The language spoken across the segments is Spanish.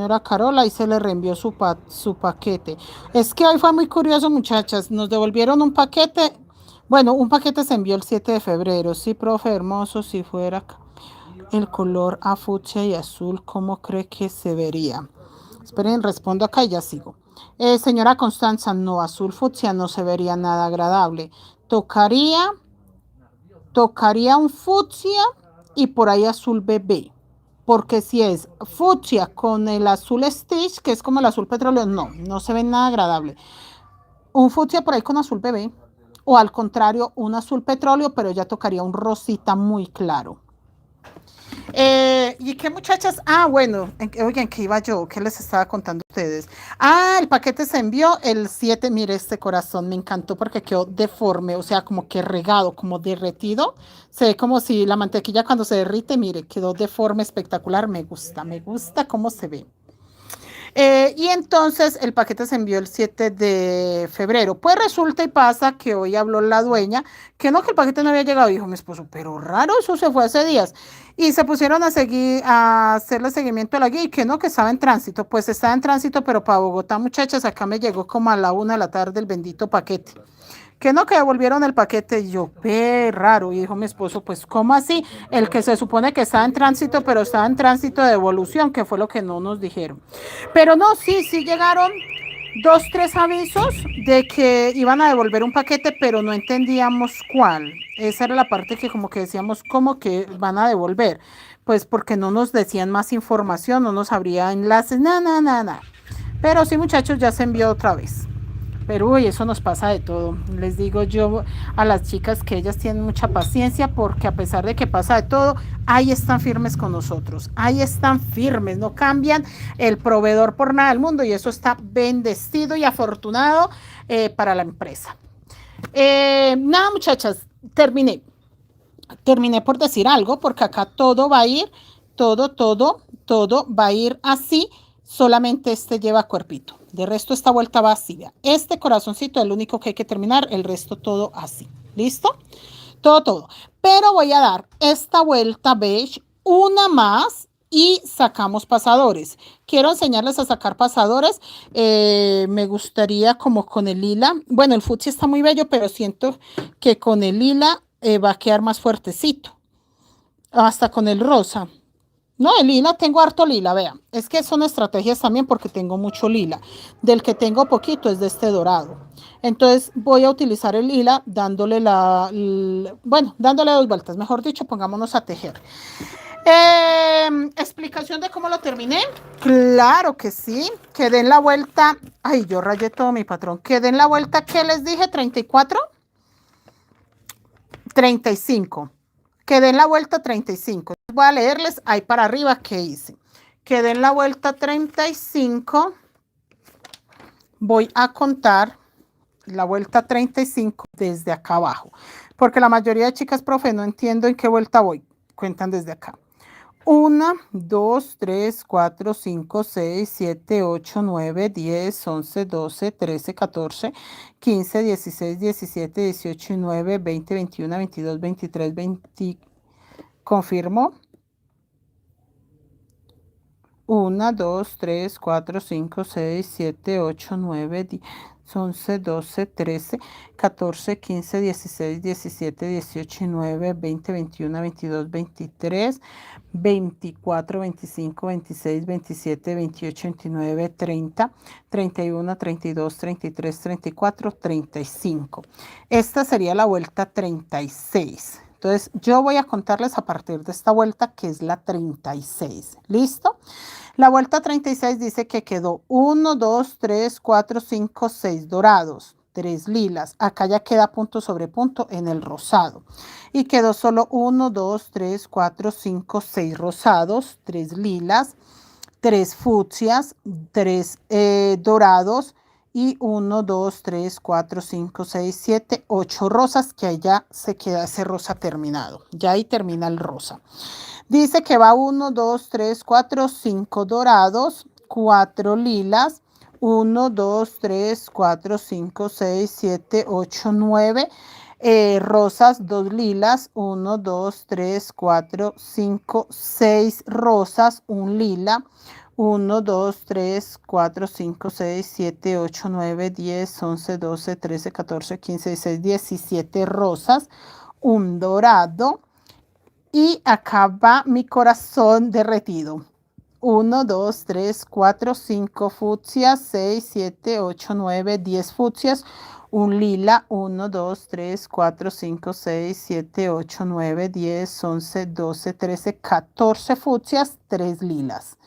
señora Carola y se le reenvió su paquete. Es que hoy fue muy curioso, muchachas. Nos devolvieron un paquete. Bueno, un paquete se envió el 7 de febrero. Sí, profe, hermoso, si fuera el color a fucsia y azul, ¿cómo cree que se vería? Esperen, respondo acá y ya sigo. Señora Constanza, no, azul fucsia no se vería nada agradable. Tocaría un fucsia y por ahí azul bebé. Porque si es fucsia con el azul Stitch, que es como el azul petróleo, no se ve nada agradable. Un fucsia por ahí con azul bebé. O al contrario, un azul petróleo, pero ya tocaría un rosita muy claro. ¿Y qué muchachas? Ah, bueno, oigan, ¿qué iba yo? ¿Qué les estaba contando a ustedes? Ah, el paquete se envió el 7. Mire, este corazón me encantó porque quedó deforme, o sea, como que regado, como derretido. Se ve como si la mantequilla cuando se derrite, mire, quedó deforme, espectacular. Me gusta cómo se ve. Y entonces el paquete se envió el 7 de febrero. Pues resulta y pasa que hoy habló la dueña, que no, que el paquete no había llegado. Dijo mi esposo, pero raro, eso se fue hace días. Y se pusieron a hacerle seguimiento a la guía y que no, que estaba en tránsito. Pues estaba en tránsito, pero para Bogotá, muchachas, acá me llegó como a la 1 de la tarde el bendito paquete. Que no, que devolvieron el paquete. Y yo, qué raro. Y dijo mi esposo, pues, ¿cómo así? El que se supone que estaba en tránsito, pero estaba en tránsito de devolución, que fue lo que no nos dijeron. Pero no, sí llegaron 2, 3 avisos de que iban a devolver un paquete, pero no entendíamos cuál. Esa era la parte que como que decíamos, ¿cómo que van a devolver? Pues porque no nos decían más información, no nos abría enlaces, nada. Pero sí, muchachos, ya se envió otra vez. Pero uy, eso nos pasa de todo. Les digo yo a las chicas que ellas tienen mucha paciencia porque a pesar de que pasa de todo, ahí están firmes con nosotros. Ahí están firmes, no cambian el proveedor por nada del mundo y eso está bendecido y afortunado para la empresa. Nada, muchachas, terminé por decir algo porque acá todo va a ir, todo va a ir así, solamente este lleva cuerpito. De resto esta vuelta va así, vea. Este corazoncito es el único que hay que terminar, el resto todo así. ¿Listo? Todo. Pero voy a dar esta vuelta beige, una más y sacamos pasadores. Quiero enseñarles a sacar pasadores. Me gustaría como con el lila. Bueno, el fucsia está muy bello, pero siento que con el lila va a quedar más fuertecito. Hasta con el rosa. No, el lila, tengo harto lila, vean. Es que son estrategias también porque tengo mucho lila. Del que tengo poquito es de este dorado. Entonces voy a utilizar el lila dándole bueno, dándole 2 vueltas. Mejor dicho, pongámonos a tejer. Explicación de cómo lo terminé. Claro que sí. Que den la vuelta. Ay, yo rayé todo mi patrón. Que den la vuelta, ¿qué les dije? 34. 35. Que den la vuelta 35. Voy a leerles ahí para arriba qué hice. Que den la vuelta 35. Voy a contar la vuelta 35 desde acá abajo. Porque la mayoría de chicas, profe, no entiendo en qué vuelta voy. Cuentan desde acá. 1, 2, 3, 4, 5, 6, 7, 8, 9, 10, 11, 12, 13, 14, 15, 16, 17, 18, 19, 20, 21, 22, 23, 20. Confirmo. 1, 2, 3, 4, 5, 6, 7, 8, 9, 10, 11, 12, 13, 14, 15, 16, 17, 18, 19, 20, 21, 22, 23, 24, 25, 26, 27, 28, 29, 30, 31, 32, 33, 34, 35. Esta sería la vuelta 36. Entonces, yo voy a contarles a partir de esta vuelta, que es la 36. ¿Listo? La vuelta 36 dice que quedó 1, 2, 3, 4, 5, 6 dorados, 3 lilas. Acá ya queda punto sobre punto en el rosado. Y quedó solo 1, 2, 3, 4, 5, 6 rosados, 3 lilas, 3 fucsias, 3 dorados y 1, 2, 3, 4, 5, 6, 7, 8 rosas, que ahí ya se queda ese rosa terminado. Ya ahí termina el rosa. Dice que va 1, 2, 3, 4, 5 dorados, 4 lilas, 1, 2, 3, 4, 5, 6, 7, 8, 9 rosas, 2 lilas, 1, 2, 3, 4, 5, 6 rosas, 1 lila, 1, 2, 3, 4, 5, 6, 7, 8, 9, 10, 11, 12, 13, 14, 15, 16, 17 rosas, un dorado. Y acá va mi corazón derretido. 1, 2, 3, 4, 5 fucsias, 6, 7, 8, 9, 10 fucsias, un lila, 1, 2, 3, 4, 5, 6, 7, 8, 9, 10, 11, 12, 13, 14 fucsias, 3 lilas.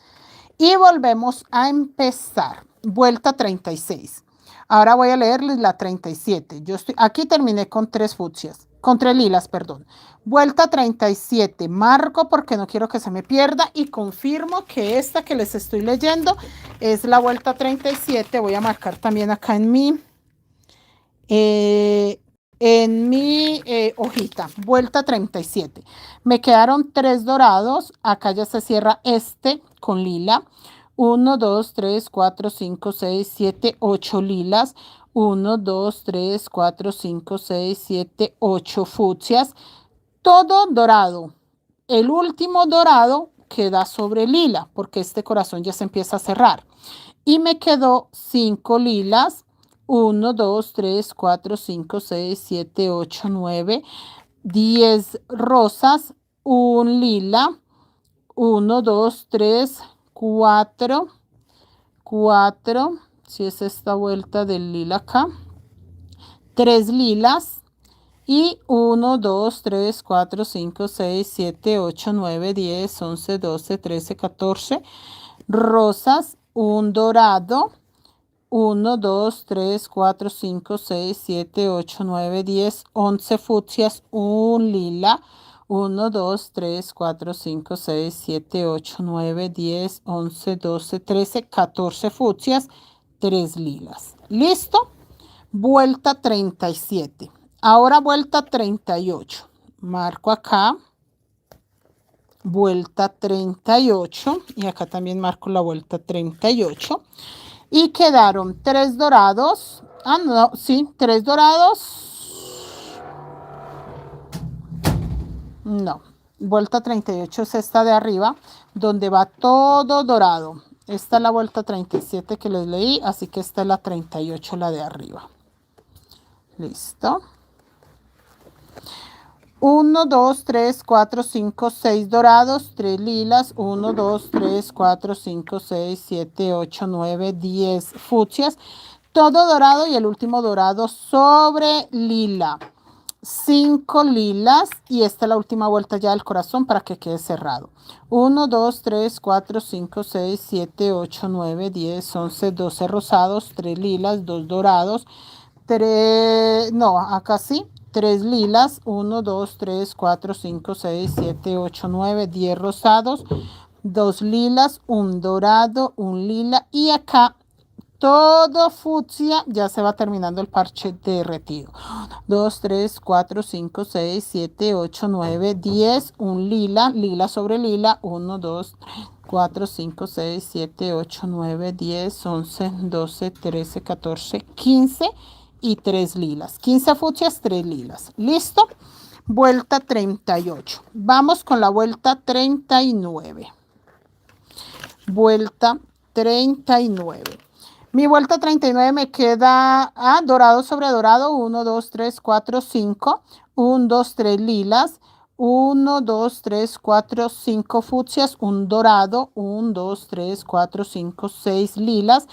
Y volvemos a empezar. Vuelta 36. Ahora voy a leerles la 37. Aquí terminé con 3 fucsias, con 3 lilas, perdón. Vuelta 37. Marco porque no quiero que se me pierda y confirmo que esta que les estoy leyendo es la vuelta 37. Voy a marcar también acá en mi hojita. Vuelta 37. Me quedaron 3 dorados. Acá ya se cierra este con lila. 1, 2, 3, 4, 5, 6, 7, 8 lilas. 1, 2, 3, 4, 5, 6, 7, 8 fucsias. Todo dorado. El último dorado queda sobre lila porque este corazón ya se empieza a cerrar. Y me quedó 5 lilas. 1, 2, 3, 4, 5, 6, 7, 8, 9, 10 rosas, un lila, 1, 2, 3, 4, 4, si es esta vuelta del lila acá, 3 lilas y 1, 2, 3, 4, 5, 6, 7, 8, 9, 10, 11, 12, 13, 14 rosas, un dorado. 1, 2, 3, 4, 5, 6, 7, 8, 9, 10, 11 fucsias, un lila. 1, 2, 3, 4, 5, 6, 7, 8, 9, 10, 11, 12, 13, 14 fucsias, 3 lilas. ¿Listo? Vuelta 37. Ahora vuelta 38. Marco acá. Vuelta 38. Y acá también marco la vuelta 38. Y quedaron 3 dorados. Ah, no, sí, 3 dorados. No, vuelta 38 es esta de arriba, donde va todo dorado. Esta es la vuelta 37 que les leí, así que esta es la 38, la de arriba. Listo. 1, 2, 3, 4, 5, 6 dorados, 3 lilas, 1, 2, 3, 4, 5, 6, 7, 8, 9, 10 fucsias, todo dorado y el último dorado sobre lila. 5 lilas y esta es la última vuelta ya del corazón para que quede cerrado. 1, 2, 3, 4, 5, 6, 7, 8, 9, 10, 11, 12 rosados, 3 lilas, 2 dorados, 3, no, acá sí, 3 lilas, 1, 2, 3, 4, 5, 6, 7, 8, 9, 10 rosados, 2 lilas, un dorado, un lila y acá todo fucsia, ya se va terminando el parche derretido. 2, 3, 4, 5, 6, 7, 8, 9, 10, un lila, lila sobre lila, 1, 2, 3, 4, 5, 6, 7, 8, 9, 10, 11, 12, 13, 14, 15 y 3 lilas. 15 fucsias, 3 lilas. ¿Listo? Vuelta 38. Vamos con la vuelta 39. Vuelta 39. Mi vuelta 39 me queda dorado sobre dorado, 1, 2, 3, 4, 5, 1, 2, 3 lilas, 1, 2, 3, 4, 5 fucsias, un dorado, 1, 2, 3, 4, 5, 6 lilas,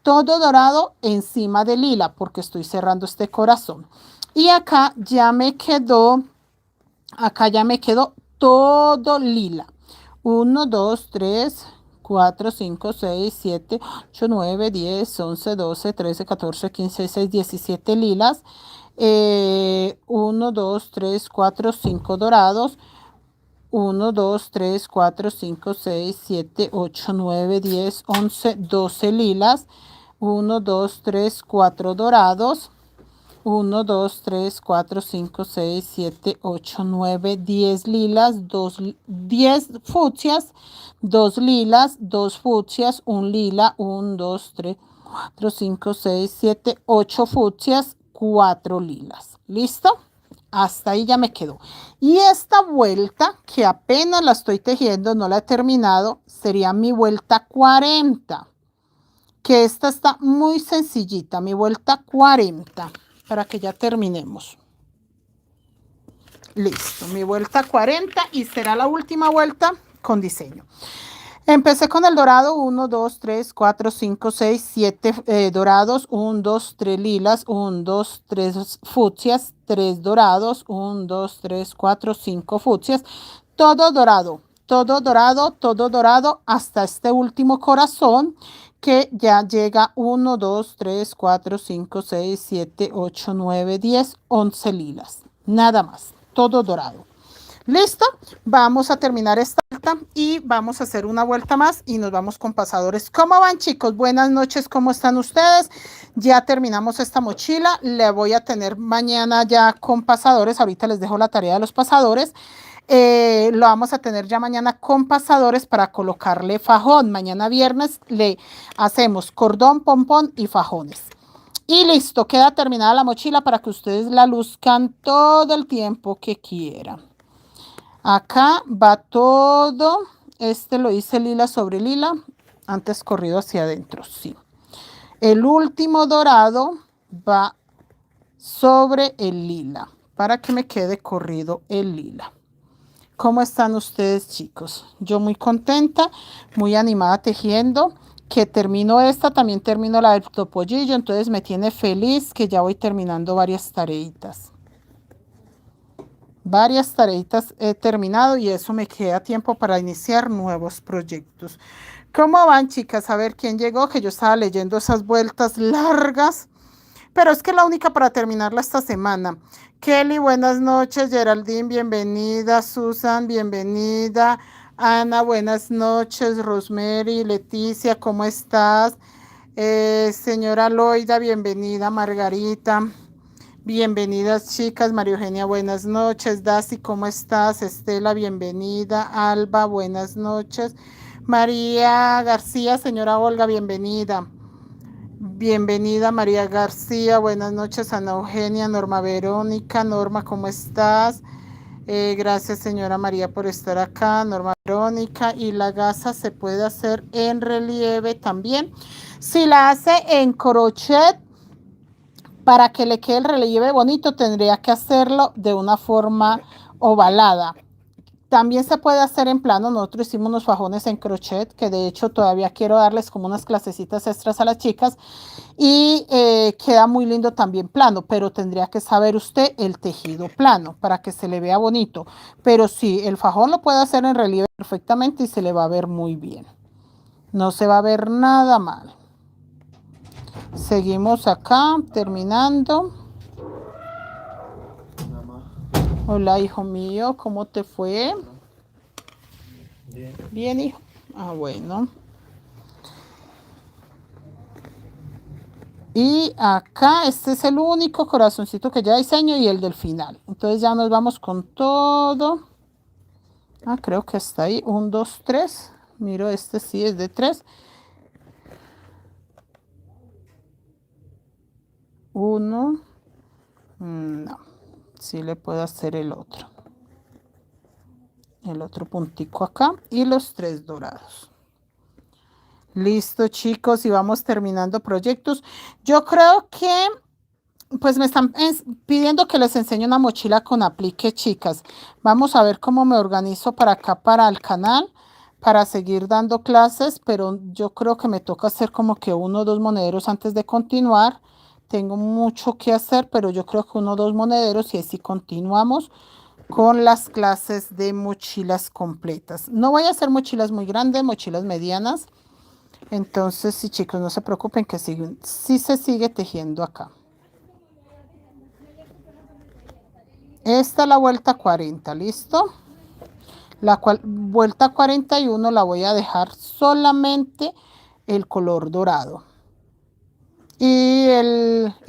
todo dorado encima de lila porque estoy cerrando este corazón. Y acá ya me quedó todo lila. 1, 2, 3, 4, 5, 6, 7, 8, 9, 10, 11, 12, 13, 14, 15, 16, 17 lilas. 1, 2, 3, 4, 5 dorados. 1, 2, 3, 4, 5, 6, 7, 8, 9, 10, 11, 12 lilas. 1, 2, 3, 4 dorados. 1, 2, 3, 4, 5, 6, 7, 8, 9, 10 lilas, 10 fucsias, 2 lilas, 2 fucsias, 1 lila, 1, 2, 3, 4, 5, 6, 7, 8 fucsias, 4 lilas. ¿Listo? hasta ahí ya me quedó. Y esta vuelta, que apenas la estoy tejiendo, no la he terminado, sería mi vuelta 40, que esta está muy sencillita, mi vuelta 40, para que ya terminemos. Listo, mi vuelta 40 y será la última vuelta con diseño. Empecé con el dorado, 1, 2, 3, 4, 5, 6, 7 dorados, 1, 2, 3 lilas, 1, 2, 3 fucsias, 3 dorados, 1, 2, 3, 4, 5 fucsias, todo dorado, todo dorado, todo dorado, hasta este último corazón que ya llega 1, 2, 3, 4, 5, 6, 7, 8, 9, 10, 11 lilas, nada más, todo dorado. ¿Listo? Vamos a terminar esta vuelta y vamos a hacer una vuelta más y nos vamos con pasadores. ¿Cómo van, chicos? Buenas noches, ¿cómo están ustedes? Ya terminamos esta mochila, le voy a tener mañana ya con pasadores. Ahorita les dejo la tarea de los pasadores. Lo vamos a tener ya mañana con pasadores para colocarle fajón. Mañana viernes le hacemos cordón, pompón y fajones. Y listo, queda terminada la mochila para que ustedes la luzcan todo el tiempo que quieran. Acá va todo, este lo hice lila sobre lila, antes corrido hacia adentro, sí. El último dorado va sobre el lila, para que me quede corrido el lila. ¿Cómo están ustedes, chicos? Yo muy contenta, muy animada tejiendo, que termino esta, también termino la del topollillo, entonces me tiene feliz que ya voy terminando varias tareitas. Varias tareitas he terminado y eso me queda tiempo para iniciar nuevos proyectos. ¿Cómo van, chicas? A ver quién llegó, que yo estaba leyendo esas vueltas largas, pero es que la única para terminarla esta semana. Kelly, buenas noches. Geraldine, bienvenida. Susan, bienvenida. Ana, buenas noches. Rosemary, Leticia, ¿cómo estás? Señora Loida, bienvenida. Margarita. Bienvenidas, chicas. María Eugenia, buenas noches. Daisy, ¿cómo estás? Estela, bienvenida. Alba, buenas noches. María García, señora Olga, bienvenida. Bienvenida, María García. Buenas noches, Ana Eugenia, Norma Verónica. Norma, ¿cómo estás? Gracias, señora María, por estar acá. Norma Verónica. Y la gasa se puede hacer en relieve también. Si la hace en crochet, para que le quede el relieve bonito, tendría que hacerlo de una forma ovalada. También se puede hacer en plano. Nosotros hicimos unos fajones en crochet, que de hecho todavía quiero darles como unas clasecitas extras a las chicas. Y queda muy lindo también plano, pero tendría que saber usted el tejido plano para que se le vea bonito. Pero sí, el fajón lo puede hacer en relieve perfectamente y se le va a ver muy bien. No se va a ver nada mal. Seguimos acá, terminando. Hola, hijo mío, ¿cómo te fue? Bien. Bien, hijo. Ah, bueno. Y acá, este es el único corazoncito que ya diseño y el del final. Entonces ya nos vamos con todo. Ah, creo que está ahí. 1, 2, 3. Miro, este sí es de 3. 1. No. Sí le puedo hacer el otro. El otro puntico acá. Y los 3 dorados. Listo, chicos, y vamos terminando proyectos. Yo creo que, pues me están pidiendo que les enseñe una mochila con aplique, chicas. Vamos a ver cómo me organizo para acá, para el canal, para seguir dando clases, pero yo creo que me toca hacer como que 1 o 2 monederos antes de continuar. Tengo mucho que hacer, pero yo creo que 1 o 2 monederos y así continuamos con las clases de mochilas completas. No voy a hacer mochilas muy grandes, mochilas medianas. Entonces, sí, chicos, no se preocupen que sí se sigue tejiendo acá. Esta es la vuelta 40, ¿listo? La vuelta 41 la voy a dejar solamente el color dorado. Y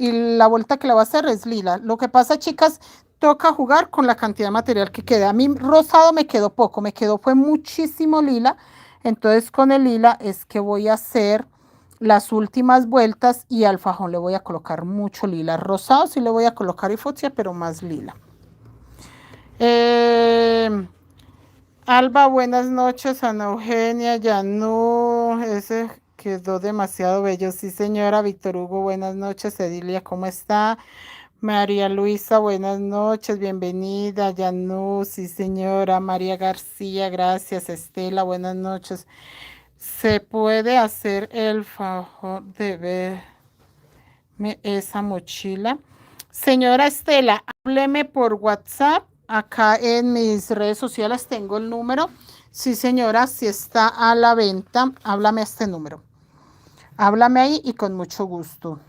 la vuelta que la voy a hacer es lila. Lo que pasa, chicas, toca jugar con la cantidad de material que queda. A mí rosado me quedó poco, fue muchísimo lila. Entonces con el lila es que voy a hacer las últimas vueltas y al fajón le voy a colocar mucho lila. Rosado sí le voy a colocar y fucsia, pero más lila. Eh, Alba, buenas noches. Ana Eugenia, Yanú, ese quedó demasiado bello. Sí, señora. Víctor Hugo, buenas noches. Edilia, ¿cómo está? María Luisa, buenas noches. Bienvenida. Yanú, sí, señora. María García, gracias. Estela, buenas noches. ¿Se puede hacer el favor de verme esa mochila? Señora Estela, hábleme por WhatsApp. Acá en mis redes sociales tengo el número. Sí, señora, si está a la venta, háblame a este número. Háblame ahí y con mucho gusto.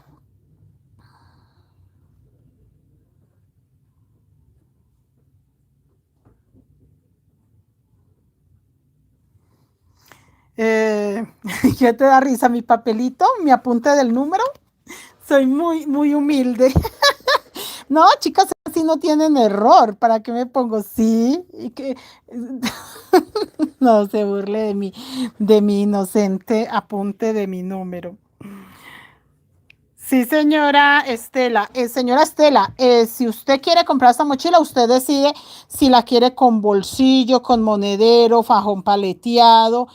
Eh, ¿Qué te da risa? ¿Mi papelito? ¿Mi apunte del número? Soy muy humilde. No, chicas, así no tienen error. ¿Para qué me pongo? Sí, y que no se burle de mi inocente apunte de mi número. Sí, señora Estela, si usted quiere comprar esta mochila, usted decide si la quiere con bolsillo, con monedero, fajón paleteado,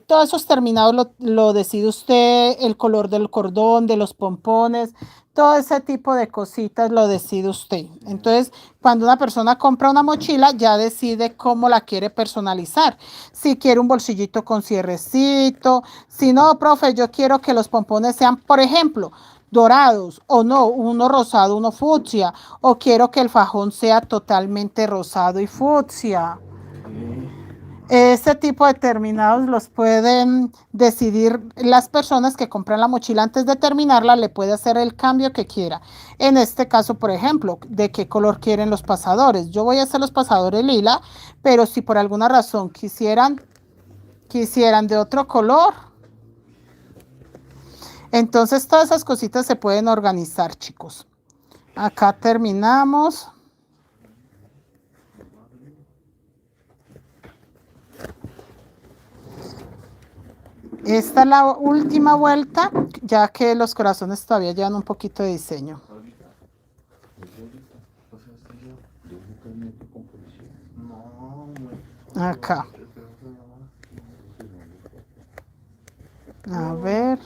todos esos terminados lo decide usted, el color del cordón, de los pompones, todo ese tipo de cositas lo decide usted. Entonces, cuando una persona compra una mochila, ya decide cómo la quiere personalizar. Si quiere un bolsillito con cierrecito, si no, profe, yo quiero que los pompones sean, por ejemplo, dorados o no, uno rosado, uno fucsia, o quiero que el fajón sea totalmente rosado y fucsia. Este tipo de terminados los pueden decidir las personas que compran la mochila antes de terminarla, le puede hacer el cambio que quiera. En este caso, por ejemplo, de qué color quieren los pasadores. Yo voy a hacer los pasadores lila, pero si por alguna razón quisieran de otro color, entonces todas esas cositas se pueden organizar, chicos. Acá terminamos. Esta es la última vuelta, ya que los corazones todavía llevan un poquito de diseño. Acá. A ver.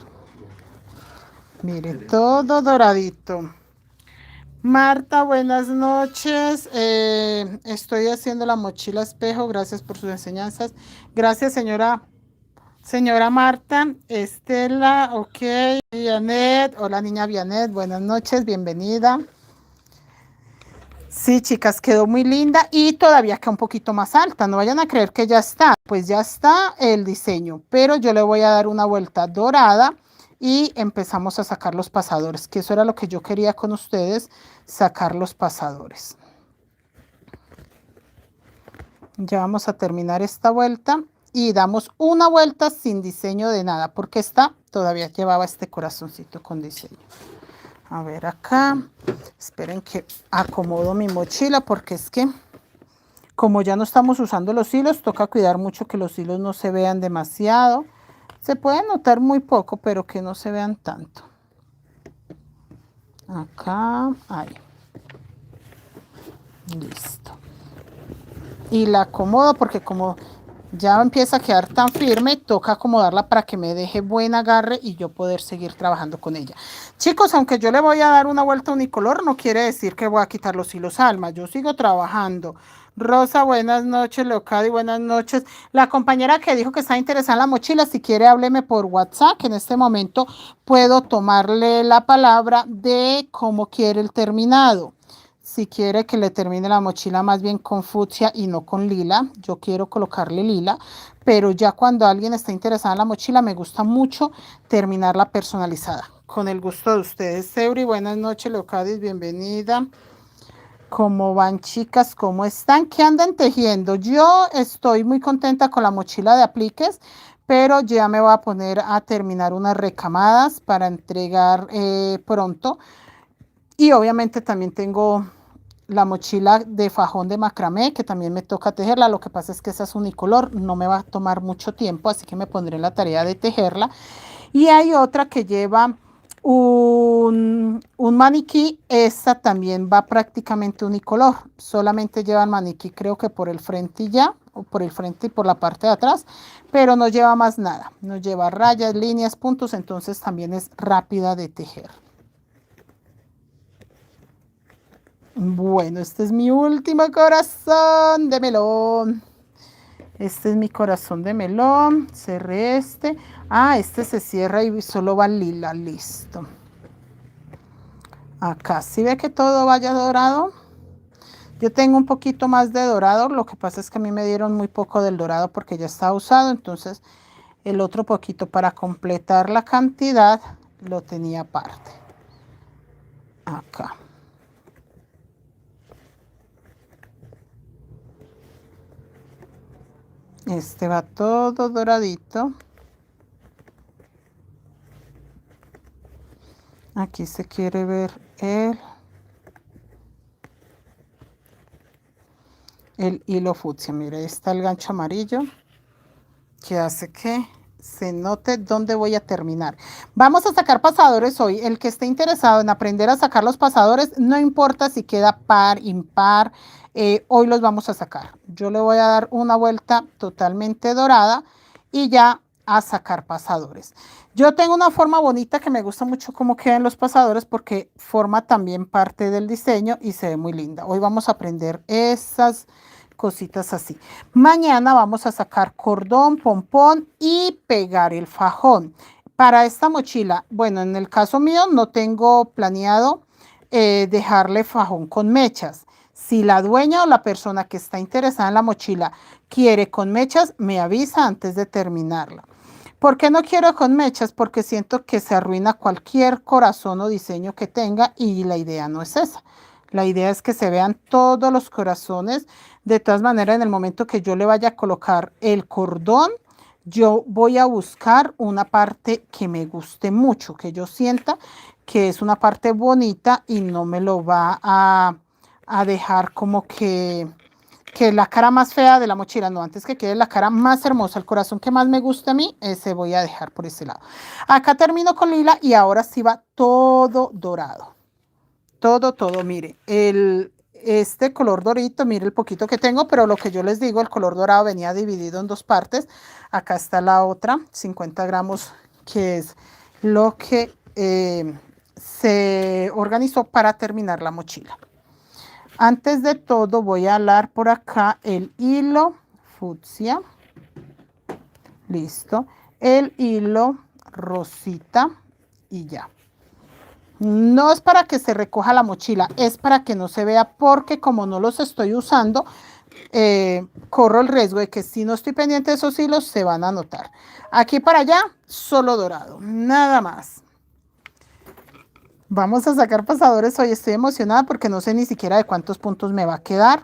Mire, todo doradito. Marta, buenas noches. Estoy haciendo la mochila espejo. Gracias por sus enseñanzas. Gracias, señora Marta. Estela, ok. Vianet, hola niña Vianet, buenas noches, bienvenida. Sí, chicas, quedó muy linda y todavía queda un poquito más alta. No vayan a creer que ya está. Pues ya está el diseño, pero yo le voy a dar una vuelta dorada y empezamos a sacar los pasadores, que eso era lo que yo quería con ustedes, sacar los pasadores. Ya vamos a terminar esta vuelta y damos una vuelta sin diseño de nada, porque esta todavía llevaba este corazoncito con diseño. A ver acá, esperen que acomodo mi mochila porque es que como ya no estamos usando los hilos, toca cuidar mucho que los hilos no se vean demasiado. Se puede notar muy poco, pero que no se vean tanto. Acá, ahí. Listo. Y la acomodo porque como ya empieza a quedar tan firme, toca acomodarla para que me deje buen agarre y yo poder seguir trabajando con ella. Chicos, aunque yo le voy a dar una vuelta unicolor, no quiere decir que voy a quitar los hilos alma. Yo sigo trabajando. Rosa, buenas noches. Leocadi, buenas noches. La compañera que dijo que está interesada en la mochila, si quiere hábleme por WhatsApp, que en este momento puedo tomarle la palabra de cómo quiere el terminado. Si quiere que le termine la mochila más bien con fucsia y no con lila, yo quiero colocarle lila, pero ya cuando alguien está interesado en la mochila, me gusta mucho terminarla personalizada. Con el gusto de ustedes. Seuri, buenas noches. Leocadis, bienvenida. ¿Cómo van, chicas? ¿Cómo están? ¿Qué andan tejiendo? Yo estoy muy contenta con la mochila de apliques, pero ya me voy a poner a terminar unas recamadas para entregar pronto. Y obviamente también tengo la mochila de fajón de macramé, que también me toca tejerla. Lo que pasa es que esa es unicolor, no me va a tomar mucho tiempo, así que me pondré en la tarea de tejerla. Y hay otra que lleva un maniquí. Esta también va prácticamente unicolor, solamente lleva el maniquí creo que por el frente y ya, o por el frente y por la parte de atrás, pero no lleva más nada, no lleva rayas, líneas, puntos, entonces también es rápida de tejer. Bueno, este es mi último corazón de melón. Este es mi corazón de melón. Cerré este. Ah, este se cierra y solo va lila. Listo. Acá, ¿sí ve que todo vaya dorado? Yo tengo un poquito más de dorado. Lo que pasa es que a mí me dieron muy poco del dorado porque ya está usado. Entonces, el otro poquito para completar la cantidad lo tenía aparte. Acá. Este va todo doradito. Aquí se quiere ver el hilo fucsia. Mire, ahí está el gancho amarillo que hace que se note dónde voy a terminar. Vamos a sacar pasadores hoy. El que esté interesado en aprender a sacar los pasadores, no importa si queda par, impar, hoy los vamos a sacar. Yo le voy a dar una vuelta totalmente dorada y ya a sacar pasadores. Yo tengo una forma bonita que me gusta mucho cómo quedan los pasadores porque forma también parte del diseño y se ve muy linda. Hoy vamos a aprender esas cositas así. Mañana vamos a sacar cordón, pompón y pegar el fajón. Para esta mochila, bueno, en el caso mío no tengo planeado dejarle fajón con mechas. Si la dueña o la persona que está interesada en la mochila quiere con mechas, me avisa antes de terminarla. ¿Por qué no quiero con mechas? Porque siento que se arruina cualquier corazón o diseño que tenga y la idea no es esa. La idea es que se vean todos los corazones. De todas maneras, en el momento que yo le vaya a colocar el cordón, yo voy a buscar una parte que me guste mucho, que yo sienta que es una parte bonita y no me lo va a dejar como que la cara más fea de la mochila, no, antes que quede la cara más hermosa, el corazón que más me gusta a mí, ese voy a dejar por ese lado. Acá termino con lila y ahora sí va todo dorado. Todo, mire, este color dorito, mire el poquito que tengo, pero lo que yo les digo, el color dorado venía dividido en dos partes. Acá está la otra, 50 gramos, que es lo que se organizó para terminar la mochila. Antes de todo voy a alar por acá el hilo fucsia. Listo. El hilo rosita y ya. No es para que se recoja la mochila, es para que no se vea porque como no los estoy usando, corro el riesgo de que si no estoy pendiente de esos hilos se van a notar. Aquí para allá, solo dorado, nada más. Vamos a sacar pasadores hoy, estoy emocionada porque no sé ni siquiera de cuántos puntos me va a quedar.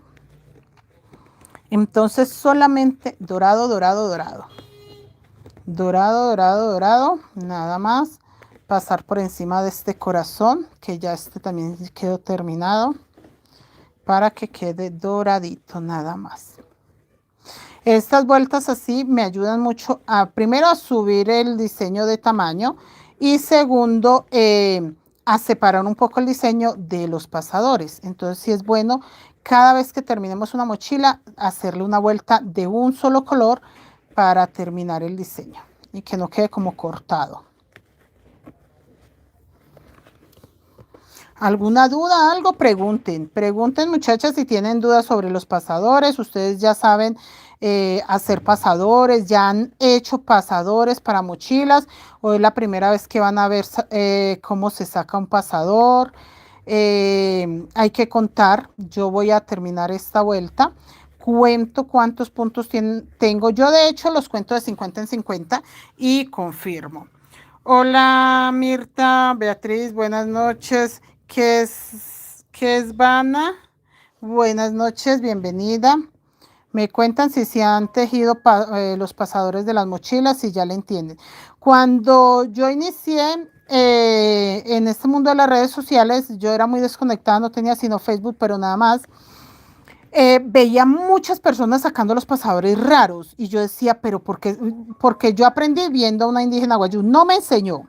Entonces solamente dorado, dorado, dorado. Dorado, dorado, dorado, nada más. Pasar por encima de este corazón, que ya este también quedó terminado, para que quede doradito nada más. Estas vueltas así me ayudan mucho primero a subir el diseño de tamaño y segundo a separar un poco el diseño de los pasadores. Entonces sí es bueno cada vez que terminemos una mochila hacerle una vuelta de un solo color para terminar el diseño y que no quede como cortado. ¿Alguna duda? Algo, pregunten. Pregunten, muchachas, si tienen dudas sobre los pasadores. Ustedes ya saben hacer pasadores, ya han hecho pasadores para mochilas. O es la primera vez que van a ver cómo se saca un pasador. Hay que contar. Yo voy a terminar esta vuelta. Cuento cuántos puntos tengo. Yo, de hecho, los cuento de 50 en 50 y confirmo. Hola, Mirta, Beatriz, buenas noches. ¿Qué es Vana? Buenas noches, bienvenida. Me cuentan si se han tejido los pasadores de las mochilas, si ya le entienden. Cuando yo inicié en este mundo de las redes sociales, yo era muy desconectada, no tenía sino Facebook, pero nada más. Veía muchas personas sacando los pasadores raros y yo decía, pero ¿por qué? Porque yo aprendí viendo a una indígena guayú, no me enseñó.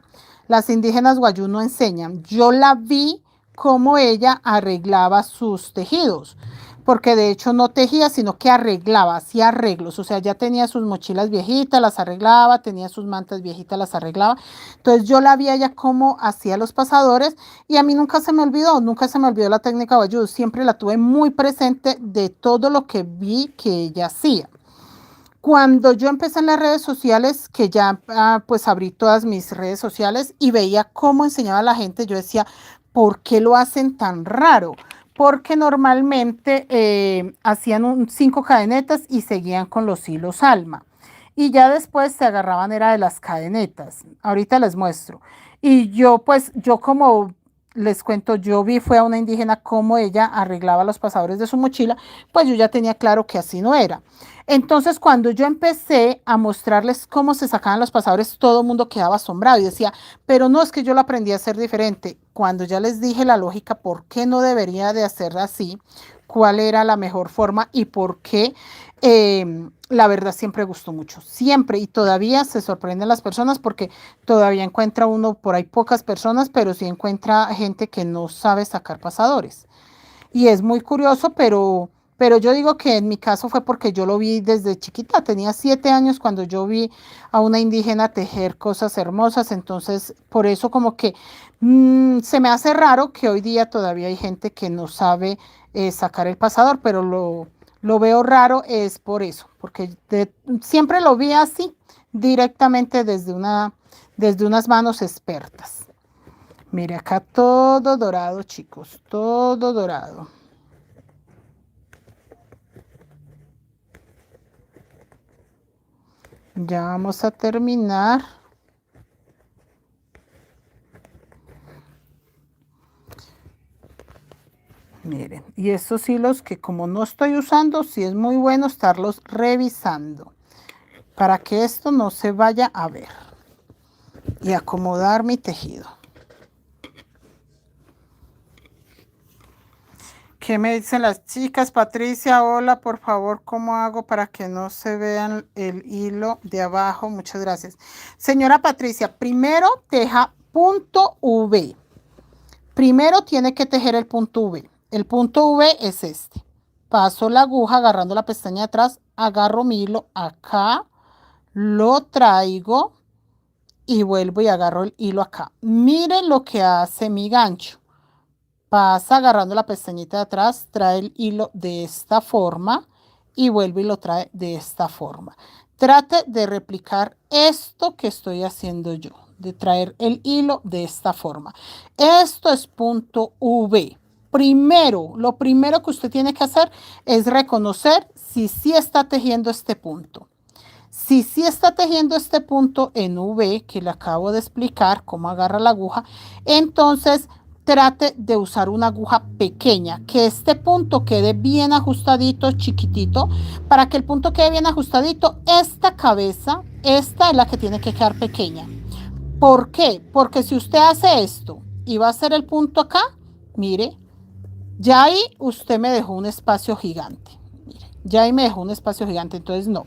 Las indígenas guayú no enseñan. Yo la vi cómo ella arreglaba sus tejidos, porque de hecho no tejía, sino que arreglaba, hacía arreglos, o sea, ya tenía sus mochilas viejitas, las arreglaba, tenía sus mantas viejitas, las arreglaba. Entonces yo la vi a ella cómo hacía los pasadores y a mí nunca se me olvidó la técnica guayú, siempre la tuve muy presente de todo lo que vi que ella hacía. Cuando yo empecé en las redes sociales, que ya pues abrí todas mis redes sociales y veía cómo enseñaba a la gente, yo decía, ¿por qué lo hacen tan raro? Porque normalmente hacían 5 cadenetas y seguían con los hilos alma. Y ya después se agarraban era de las cadenetas. Ahorita les muestro. Y yo pues, yo como les cuento, yo vi fue a una indígena cómo ella arreglaba los pasadores de su mochila, pues yo ya tenía claro que así no era. Entonces, cuando yo empecé a mostrarles cómo se sacaban los pasadores, todo el mundo quedaba asombrado y decía, pero no, es que yo lo aprendí a hacer diferente. Cuando ya les dije la lógica, por qué no debería de hacer así, cuál era la mejor forma y por qué, la verdad siempre gustó mucho, siempre, y todavía se sorprenden las personas porque todavía encuentra uno, por ahí pocas personas, pero sí encuentra gente que no sabe sacar pasadores. Y es muy curioso, pero yo digo que en mi caso fue porque yo lo vi desde chiquita. Tenía 7 años cuando yo vi a una indígena tejer cosas hermosas. Entonces, por eso como que se me hace raro que hoy día todavía hay gente que no sabe sacar el pasador, pero lo veo raro es por eso, porque siempre lo vi así, directamente desde unas manos expertas. Mire acá todo dorado, chicos, todo dorado. Ya vamos a terminar. Miren, y estos hilos que como no estoy usando, sí es muy bueno estarlos revisando para que esto no se vaya a ver y acomodar mi tejido. ¿Qué me dicen las chicas? Patricia, hola, por favor, ¿cómo hago para que no se vean el hilo de abajo? Muchas gracias. Señora Patricia, primero teja punto V. Primero tiene que tejer el punto V. El punto V es este. Paso la aguja agarrando la pestaña de atrás, agarro mi hilo acá, lo traigo y vuelvo y agarro el hilo acá. Miren lo que hace mi gancho. Pasa agarrando la pestañita de atrás, trae el hilo de esta forma y vuelve y lo trae de esta forma. Trate de replicar esto que estoy haciendo yo, de traer el hilo de esta forma. Esto es punto V. Primero, lo primero que usted tiene que hacer es reconocer si sí está tejiendo este punto. Si sí está tejiendo este punto en V, que le acabo de explicar cómo agarra la aguja, entonces trate de usar una aguja pequeña, que este punto quede bien ajustadito, chiquitito. Para que el punto quede bien ajustadito, esta cabeza, esta es la que tiene que quedar pequeña. ¿Por qué? Porque si usted hace esto y va a hacer el punto acá, mire, ya ahí usted me dejó un espacio gigante. Mire, ya ahí me dejó un espacio gigante, entonces no.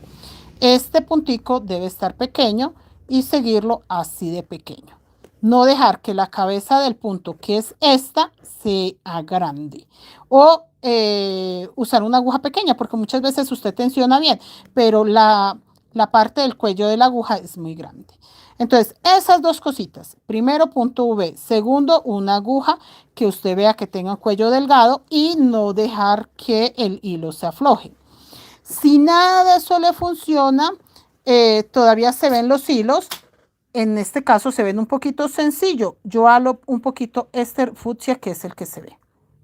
Este puntico debe estar pequeño y seguirlo así de pequeño. No dejar que la cabeza del punto, que es esta, se agrande. O usar una aguja pequeña, porque muchas veces usted tensiona bien, pero la parte del cuello de la aguja es muy grande. Entonces, esas dos cositas. Primero, punto V. Segundo, una aguja que usted vea que tenga un cuello delgado y no dejar que el hilo se afloje. Si nada de eso le funciona, todavía se ven los hilos. En este caso se ven un poquito sencillo. Yo halo un poquito este fucsia, que es el que se ve.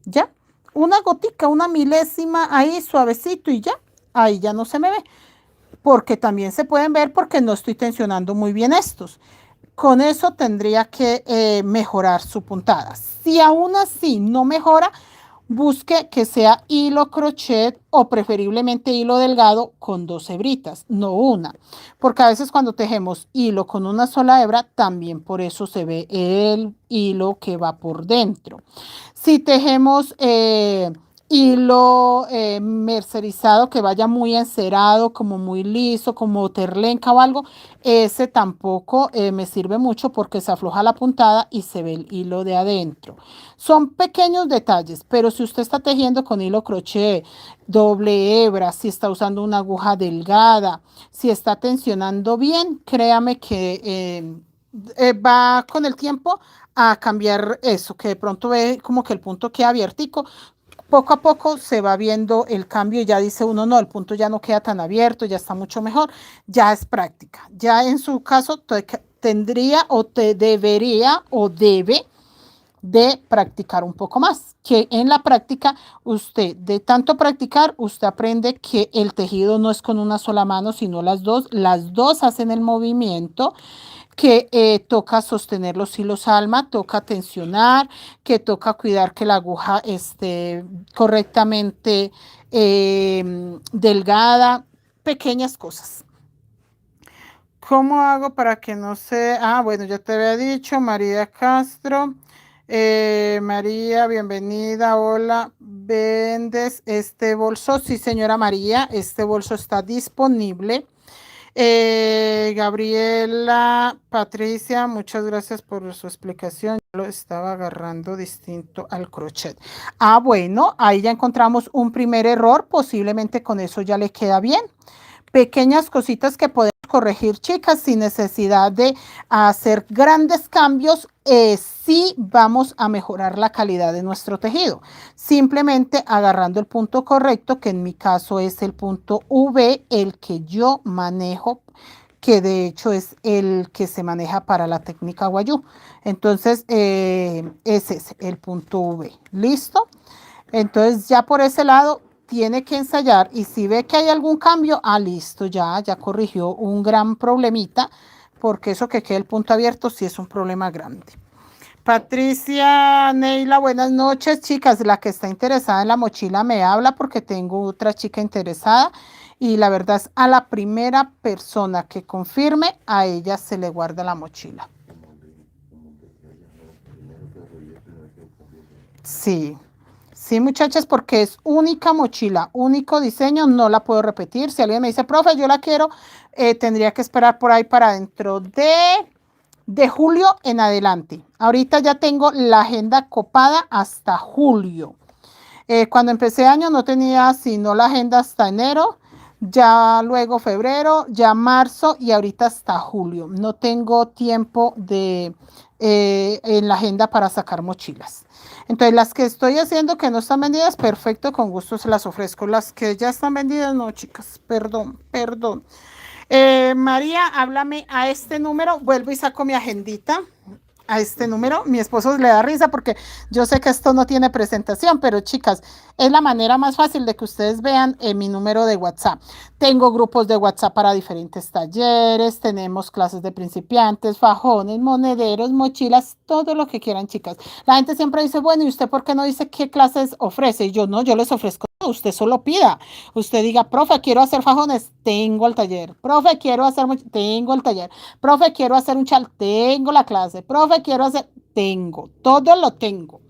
¿Ya? Una gotica, una milésima ahí suavecito y ya. Ahí ya no se me ve. Porque también se pueden ver porque no estoy tensionando muy bien estos. Con eso tendría que mejorar su puntada. Si aún así no mejora, busque que sea hilo crochet o preferiblemente hilo delgado con 2 hebritas, no una. Porque a veces cuando tejemos hilo con una sola hebra, también por eso se ve el hilo que va por dentro. Si tejemos hilo mercerizado que vaya muy encerado, como muy liso, como terlenca o algo, ese tampoco me sirve mucho porque se afloja la puntada y se ve el hilo de adentro. Son pequeños detalles, pero si usted está tejiendo con hilo crochet, doble hebra, si está usando una aguja delgada, si está tensionando bien, créame que va con el tiempo a cambiar eso, que de pronto ve como que el punto queda abiertico, poco a poco se va viendo el cambio y ya dice uno, no, el punto ya no queda tan abierto, ya está mucho mejor, ya es práctica. Ya en su caso tendría o te debería o debe de practicar un poco más, que en la práctica usted, de tanto practicar, usted aprende que el tejido no es con una sola mano, sino las dos hacen el movimiento, que toca sostener los hilos alma, toca tensionar, que toca cuidar que la aguja esté correctamente delgada, pequeñas cosas. ¿Cómo hago para que no se... Ah, bueno, ya te había dicho, María Castro. María, bienvenida, hola. ¿Vendes este bolso? Sí, señora María, este bolso está disponible. Gabriela, Patricia, muchas gracias por su explicación. Yo lo estaba agarrando distinto al crochet. Ah, bueno, ahí ya encontramos un primer error. Posiblemente con eso ya le queda bien. Pequeñas cositas que podemos corregir, chicas, sin necesidad de hacer grandes cambios. Sí vamos a mejorar la calidad de nuestro tejido. Simplemente agarrando el punto correcto, que en mi caso es el punto V, el que yo manejo, que de hecho es el que se maneja para la técnica Guayú. Entonces, ese es el punto V. ¿Listo? Entonces, ya por ese lado tiene que ensayar y si ve que hay algún cambio, listo, ya corrigió un gran problemita, porque eso que quede el punto abierto sí es un problema grande. Patricia, Neila, buenas noches, chicas. La que está interesada en la mochila me habla porque tengo otra chica interesada y la verdad es a la primera persona que confirme, a ella se le guarda la mochila. Sí. Sí, muchachas, porque es única mochila, único diseño, no la puedo repetir. Si alguien me dice, profe, yo la quiero, tendría que esperar por ahí para dentro de julio en adelante. Ahorita ya tengo la agenda copada hasta julio. Cuando empecé año no tenía sino la agenda hasta enero, ya luego febrero, ya marzo y ahorita hasta julio. No tengo tiempo en la agenda para sacar mochilas. Entonces, las que estoy haciendo que no están vendidas, perfecto, con gusto se las ofrezco. Las que ya están vendidas, no, chicas, perdón. María, háblame a este número, vuelvo y saco mi agendita a este número. Mi esposo le da risa porque yo sé que esto no tiene presentación, pero chicas, es la manera más fácil de que ustedes vean mi número de WhatsApp. Tengo grupos de WhatsApp para diferentes talleres, tenemos clases de principiantes, fajones, monederos, mochilas, todo lo que quieran, chicas. La gente siempre dice, bueno, ¿y usted por qué no dice qué clases ofrece? Y yo no, yo les ofrezco. Usted solo pida. Usted diga, profe, quiero hacer fajones, tengo el taller. Profe, quiero hacer, tengo el taller. Profe, quiero hacer un chal, tengo la clase. Profe, quiero hacer, tengo, todo lo tengo.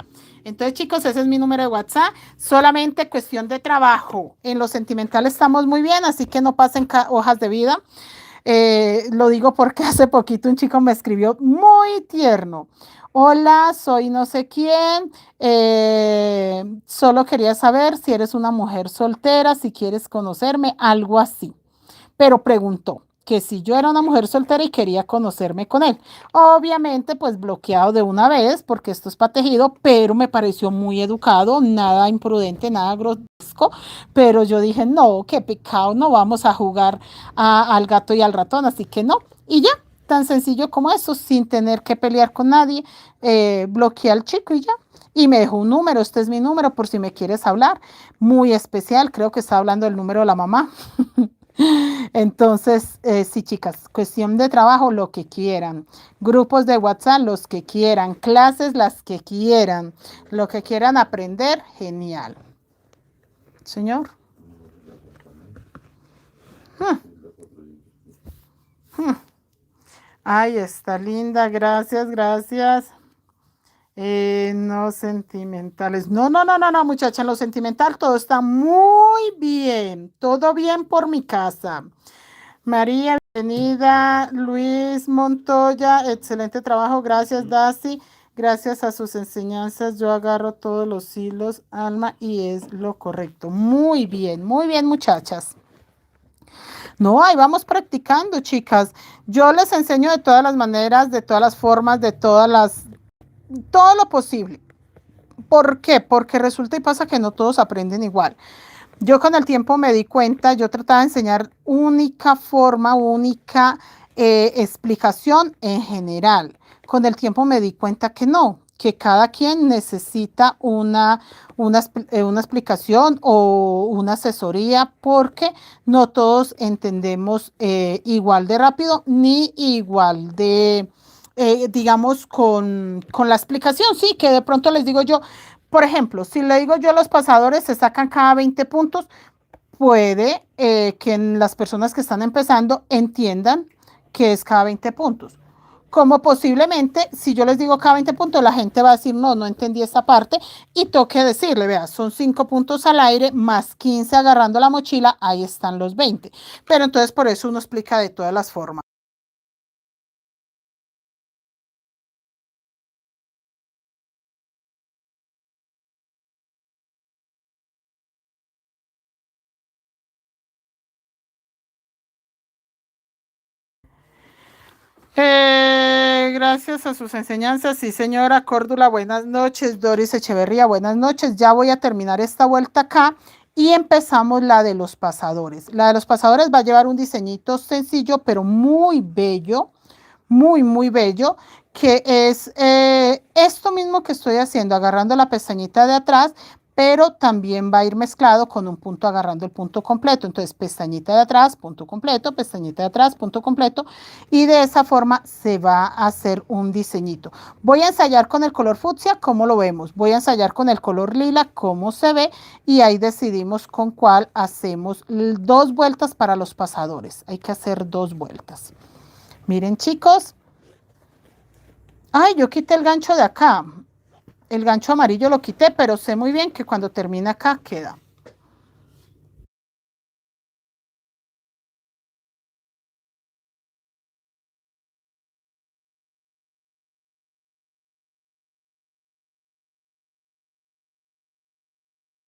Entonces, chicos, ese es mi número de WhatsApp. Solamente cuestión de trabajo. En lo sentimental estamos muy bien, así que no pasen hojas de vida. Lo digo porque hace poquito un chico me escribió muy tierno. Hola, soy no sé quién. Solo quería saber si eres una mujer soltera, si quieres conocerme, algo así. Pero preguntó que si yo era una mujer soltera y quería conocerme con él. Obviamente, pues bloqueado de una vez, porque esto es para tejido, pero me pareció muy educado, nada imprudente, nada grotesco. Pero yo dije, no, qué pecado, no vamos a jugar al gato y al ratón, así que no. Y ya, tan sencillo como eso, sin tener que pelear con nadie, bloqueé al chico y ya. Y me dejó un número, este es mi número por si me quieres hablar. Muy especial, creo que está hablando del número de la mamá. Entonces, sí, chicas, cuestión de trabajo, lo que quieran. Grupos de WhatsApp, los que quieran. Clases, las que quieran. Lo que quieran aprender, genial. Señor. Hmm, hmm. Ay, está linda, gracias, gracias. No sentimentales. No, no, no, no, no, muchacha, en lo sentimental todo está muy bien. Todo bien por mi casa. María, bienvenida. Luis Montoya, excelente trabajo. Gracias, Dasi. Gracias a sus enseñanzas, yo agarro todos los hilos, Alma, y es lo correcto. Muy bien, muchachas. No, ahí vamos practicando, chicas. Yo les enseño de todas las maneras, de todas las formas, todo lo posible. ¿Por qué? Porque resulta y pasa que no todos aprenden igual. Yo con el tiempo me di cuenta, yo trataba de enseñar única forma, única explicación en general. Con el tiempo me di cuenta que no, que cada quien necesita una explicación o una asesoría porque no todos entendemos igual de rápido ni igual de, digamos, con la explicación. Sí, que de pronto les digo yo, por ejemplo, si le digo yo a los pasadores se sacan cada 20 puntos, puede que las personas que están empezando entiendan que es cada 20 puntos. Como posiblemente, si yo les digo cada 20 puntos, la gente va a decir, no, no entendí esta parte, y toque decirle, vea, son 5 puntos al aire más 15 agarrando la mochila, ahí están los 20. Pero entonces por eso uno explica de todas las formas. Gracias a sus enseñanzas, sí, señora Córdula, buenas noches. Doris Echeverría, buenas noches. Ya voy a terminar esta vuelta acá y empezamos la de los pasadores. La de los pasadores va a llevar un diseñito sencillo, pero muy bello, muy bello, que es esto mismo que estoy haciendo, agarrando la pestañita de atrás, pero también va a ir mezclado con un punto agarrando el punto completo. Entonces, pestañita de atrás, punto completo, pestañita de atrás, punto completo, y de esa forma se va a hacer un diseñito. Voy a ensayar con el color fucsia, ¿cómo lo vemos? Voy a ensayar con el color lila, cómo se ve, y ahí decidimos con cuál hacemos 2 vueltas para los pasadores. Hay que hacer 2 vueltas. Miren, chicos. Ay, yo quité el gancho de acá. El gancho amarillo lo quité, pero sé muy bien que cuando termina acá queda.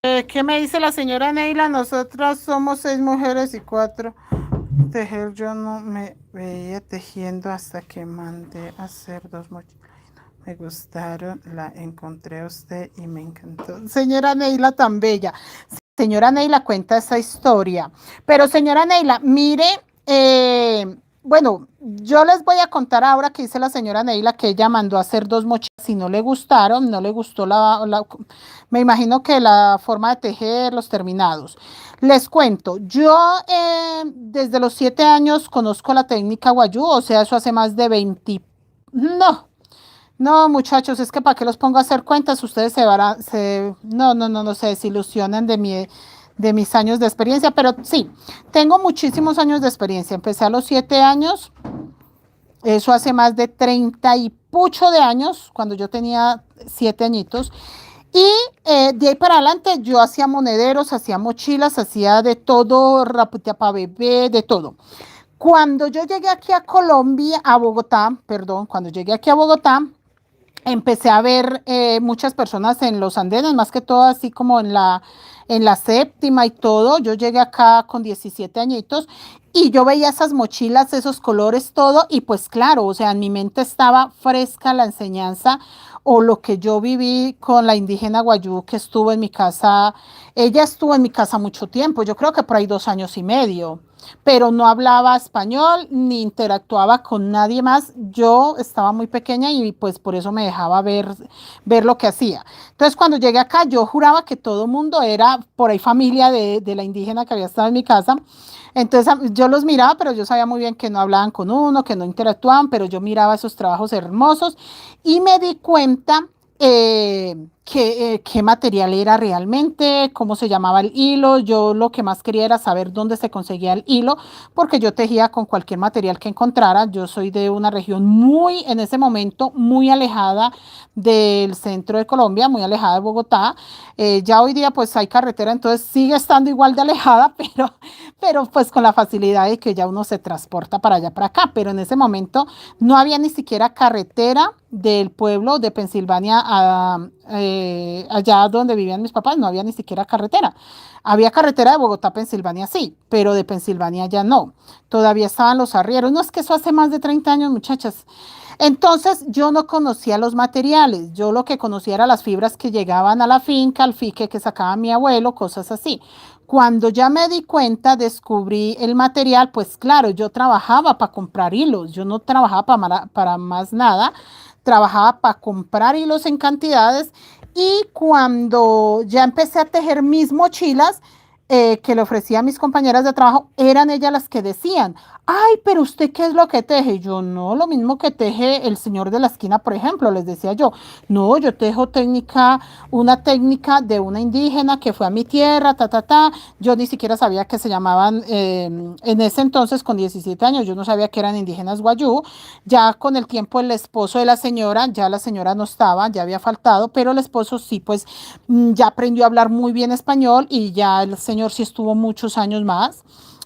¿Qué me dice la señora Neila? Nosotras somos 6 mujeres y 4 tejer. Yo no me veía tejiendo hasta que mandé a hacer 2 mochilas. Me gustaron, la encontré a usted y me encantó. Señora Neila, tan bella. Señora Neila cuenta esa historia. Pero señora Neila, mire, bueno, yo les voy a contar ahora que dice la señora Neila que ella mandó a hacer 2 mochilas y no le gustaron, no le gustó me imagino que la forma de tejer, los terminados. Les cuento, yo desde los 7 años conozco la técnica Guayú, o sea, eso hace más de 20, no, no, muchachos, es que para qué los pongo a hacer cuentas, ustedes no, se desilusionan de mis años de experiencia, pero sí, tengo muchísimos años de experiencia. Empecé a los 7 años, eso hace más de 30 y pucho de años, cuando yo tenía 7 añitos. Y de ahí para adelante yo hacía monederos, hacía mochilas, hacía de todo, raputia para bebé, de todo. Cuando yo llegué aquí a Colombia, a Bogotá, perdón, cuando llegué aquí a Bogotá, empecé a ver muchas personas en los andenes, más que todo así como en la séptima y todo. Yo llegué acá con 17 añitos y yo veía esas mochilas, esos colores, todo, y pues claro, o sea, en mi mente estaba fresca la enseñanza o lo que yo viví con la indígena Guayú que estuvo en mi casa. Ella estuvo en mi casa mucho tiempo, yo creo que por ahí 2 años y medio, pero no hablaba español ni interactuaba con nadie más. Yo estaba muy pequeña y pues por eso me dejaba ver lo que hacía. Entonces cuando llegué acá yo juraba que todo el mundo era por ahí familia de la indígena que había estado en mi casa. Entonces yo los miraba, pero yo sabía muy bien que no hablaban con uno, que no interactuaban, pero yo miraba esos trabajos hermosos y me di cuenta qué material era realmente, cómo se llamaba el hilo. Yo lo que más quería era saber dónde se conseguía el hilo, porque yo tejía con cualquier material que encontrara. Yo soy de una región muy, en ese momento, muy alejada del centro de Colombia, muy alejada de Bogotá. Ya hoy día pues hay carretera, entonces sigue estando igual de alejada, pero pues con la facilidad de que ya uno se transporta para allá, para acá. Pero en ese momento no había ni siquiera carretera del pueblo de Pensilvania allá donde vivían mis papás, no había ni siquiera carretera. Había carretera de Bogotá a Pensilvania, sí, pero de Pensilvania ya no. Todavía estaban los arrieros. No, es que eso hace más de 30 años, muchachas. Entonces yo no conocía los materiales, yo lo que conocía era las fibras que llegaban a la finca, al fique que sacaba mi abuelo, cosas así. Cuando ya me di cuenta, descubrí el material, pues claro, yo trabajaba para comprar hilos, yo no trabajaba para más nada, trabajaba para comprar hilos en cantidades y cuando ya empecé a tejer mis mochilas, que le ofrecía a mis compañeras de trabajo, eran ellas las que decían, ay, pero usted qué es lo que teje. Yo no, lo mismo que teje el señor de la esquina, por ejemplo, les decía yo, no, yo tejo una técnica de una indígena que fue a mi tierra, ta, ta, ta. Yo ni siquiera sabía que se llamaban, en ese entonces, con 17 años, yo no sabía que eran indígenas guayú. Ya con el tiempo el esposo de la señora, ya la señora no estaba, ya había faltado, pero el esposo sí, pues ya aprendió a hablar muy bien español y ya el señor sí estuvo muchos años más.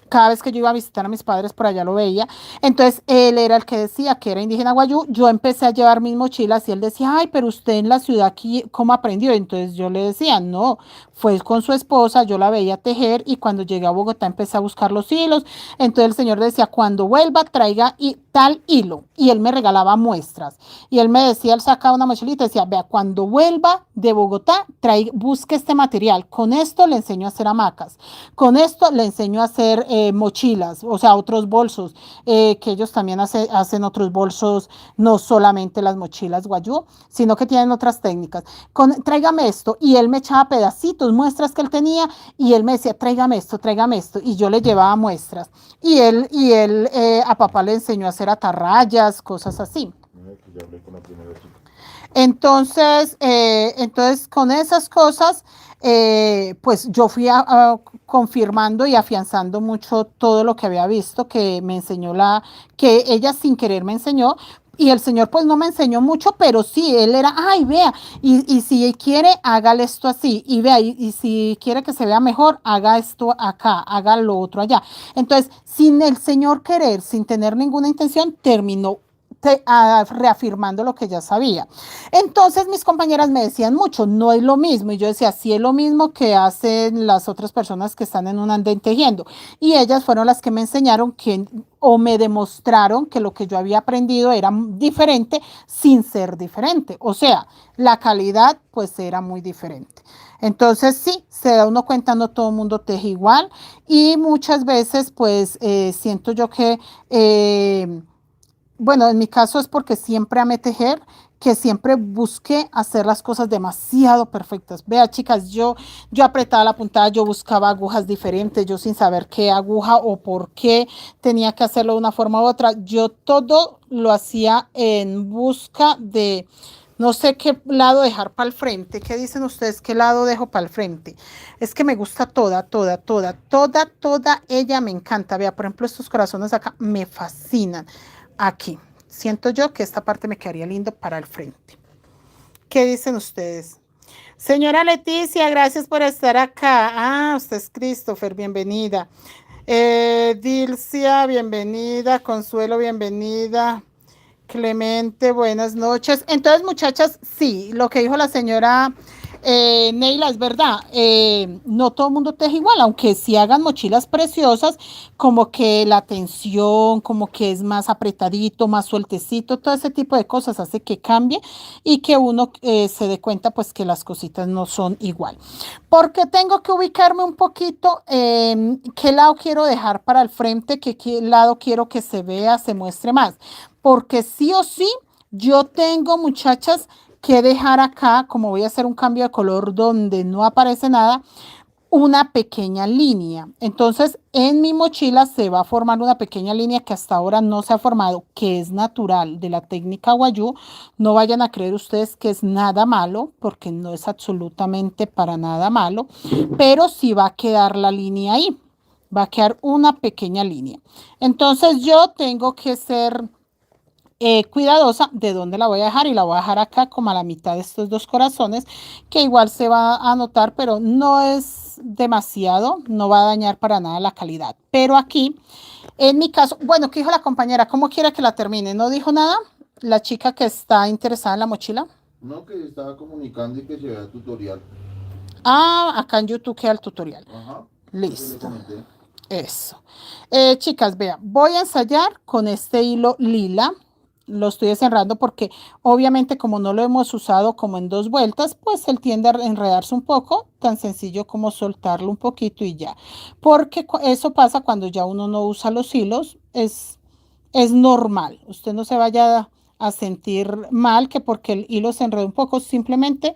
Cada vez que yo iba a visitar a mis padres por allá lo veía. Entonces él era el que decía que era indígena guayú. Yo empecé a llevar mis mochilas y él decía, ay, pero usted en la ciudad aquí, ¿cómo aprendió? Entonces yo le decía, no, fue con su esposa, yo la veía tejer y cuando llegué a Bogotá empecé a buscar los hilos. Entonces el señor decía, cuando vuelva traiga tal hilo. Y él me regalaba muestras. Y él me decía, él sacaba una mochilita y decía, vea, cuando vuelva de Bogotá, busque este material. Con esto le enseño a hacer hamacas. Con esto le enseño a hacer mochilas, o sea, otros bolsos, que ellos también hacen otros bolsos, no solamente las mochilas guayú, sino que tienen otras técnicas. Tráigame esto. Y él me echaba pedacitos, muestras que él tenía, y él me decía, tráigame esto, tráigame esto. Y yo le llevaba muestras. Y él a papá le enseñó a hacer atarrayas, cosas así. Entonces con esas cosas, pues yo fui confirmando y afianzando mucho todo lo que había visto, que me enseñó que ella sin querer me enseñó. Y el señor pues no me enseñó mucho, pero sí, él era, ay, vea, y si quiere, hágale esto así, y vea, y si quiere que se vea mejor, haga esto acá, haga lo otro allá. Entonces, sin el señor querer, sin tener ninguna intención, terminó reafirmando lo que ya sabía. Entonces mis compañeras me decían mucho, no es lo mismo. Y yo decía, sí es lo mismo que hacen las otras personas que están en un andén tejiendo. Y ellas fueron las que me enseñaron o me demostraron que lo que yo había aprendido era diferente sin ser diferente. O sea, la calidad pues era muy diferente. Entonces sí, se da uno cuenta, no todo el mundo teje igual. Y muchas veces pues siento yo que... bueno, en mi caso es porque siempre amé tejer, que siempre busqué hacer las cosas demasiado perfectas. Vea, chicas, yo apretaba la puntada, yo buscaba agujas diferentes, yo sin saber qué aguja o por qué tenía que hacerlo de una forma u otra. Yo todo lo hacía en busca de no sé qué lado dejar para el frente. ¿Qué dicen ustedes? ¿Qué lado dejo para el frente? Es que me gusta toda ella me encanta. Vea, por ejemplo, estos corazones acá me fascinan. Aquí. Siento yo que esta parte me quedaría lindo para el frente. ¿Qué dicen ustedes? Señora Leticia, gracias por estar acá. Ah, usted es Christopher, bienvenida. Dilcia, bienvenida. Consuelo, bienvenida. Clemente, buenas noches. Entonces, muchachas, sí, lo que dijo la señora Neila es verdad. No todo el mundo teje igual, aunque sí hagan mochilas preciosas, como que la tensión, como que es más apretadito, más sueltecito, todo ese tipo de cosas hace que cambie y que uno se dé cuenta pues que las cositas no son igual. Porque tengo que ubicarme un poquito en qué lado quiero dejar para el frente, qué lado quiero que se vea, se muestre más. Porque sí o sí, yo tengo, muchachas, que dejar acá, como voy a hacer un cambio de color donde no aparece nada, una pequeña línea. Entonces, en mi mochila se va a formar una pequeña línea que hasta ahora no se ha formado, que es natural de la técnica Wayuu. No vayan a creer ustedes que es nada malo, porque no es absolutamente para nada malo, pero sí va a quedar la línea ahí. Va a quedar una pequeña línea. Entonces, yo tengo que ser cuidadosa de dónde la voy a dejar y la voy a dejar acá como a la mitad de estos dos corazones, que igual se va a notar, pero no es demasiado, no va a dañar para nada la calidad. Pero aquí, en mi caso, bueno, ¿qué dijo la compañera? ¿Cómo quiere que la termine? ¿No dijo nada? La chica que está interesada en la mochila. No, que estaba comunicando y que se vea el tutorial. Ah, acá en YouTube queda el tutorial. Ajá. Listo. Eso. Chicas, vean, voy a ensayar con este hilo lila. Lo estoy cerrando porque obviamente como no lo hemos usado como en dos vueltas, pues él tiende a enredarse un poco, tan sencillo como soltarlo un poquito y ya. Porque eso pasa cuando ya uno no usa los hilos, es normal. Usted no se vaya a sentir mal que porque el hilo se enreda un poco, simplemente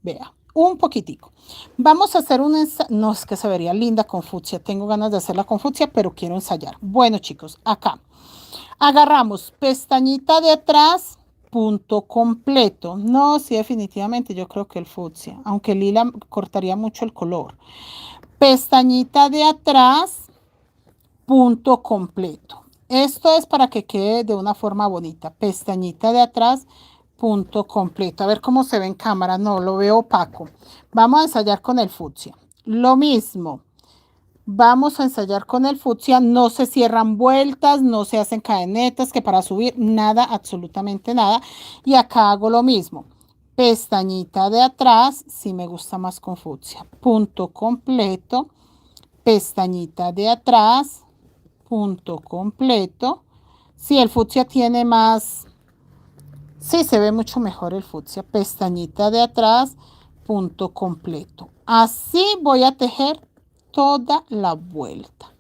vea, un poquitico. Vamos a hacer un ensayo. No, es que se vería linda con fucsia. Tengo ganas de hacerla con fucsia, pero quiero ensayar. Bueno, chicos, acá. Agarramos pestañita de atrás, punto completo. No, sí, definitivamente yo creo que el fucsia, aunque el lila cortaría mucho el color. Pestañita de atrás, punto completo. Esto es para que quede de una forma bonita. Pestañita de atrás, punto completo. A ver cómo se ve en cámara. No, lo veo opaco. Vamos a ensayar con el fucsia. Lo mismo. Vamos a ensayar con el fucsia. No se cierran vueltas, no se hacen cadenetas que para subir, nada, absolutamente nada. Y acá hago lo mismo. Pestañita de atrás, si me gusta más con fucsia. Punto completo. Pestañita de atrás, punto completo. Si el fucsia tiene más, sí se ve mucho mejor el fucsia. Pestañita de atrás, punto completo. Así voy a tejer toda la vuelta.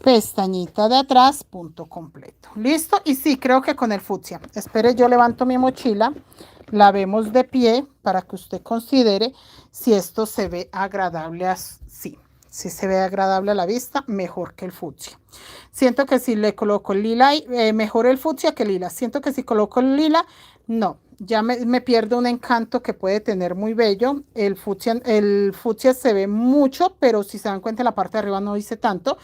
Pestañita de atrás, punto completo. ¿Listo? Y sí, creo que con el fucsia. Espere, yo levanto mi mochila, la vemos de pie para que usted considere si esto se ve agradable así. Si se ve agradable a la vista, mejor que el fucsia. Siento que si le coloco el lila, mejor el fucsia que el lila. Siento que si coloco el lila, no, ya me pierde un encanto que puede tener muy bello. El fucsia se ve mucho, pero si se dan cuenta en la parte de arriba no dice tanto.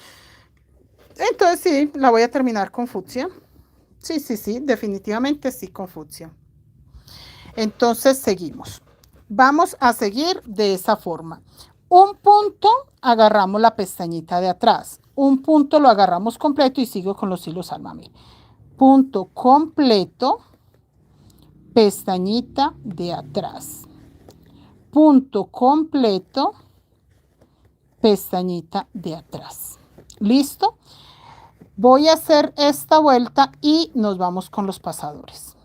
Entonces sí, la voy a terminar con fucsia. Sí, sí, sí, definitivamente sí con fucsia. Entonces seguimos. Vamos a seguir de esa forma. Un punto, agarramos la pestañita de atrás. Un punto lo agarramos completo y sigo con los hilos alma. Mire. Punto completo, pestañita de atrás. Punto completo, pestañita de atrás. ¿Listo? Voy a hacer esta vuelta y nos vamos con los pasadores.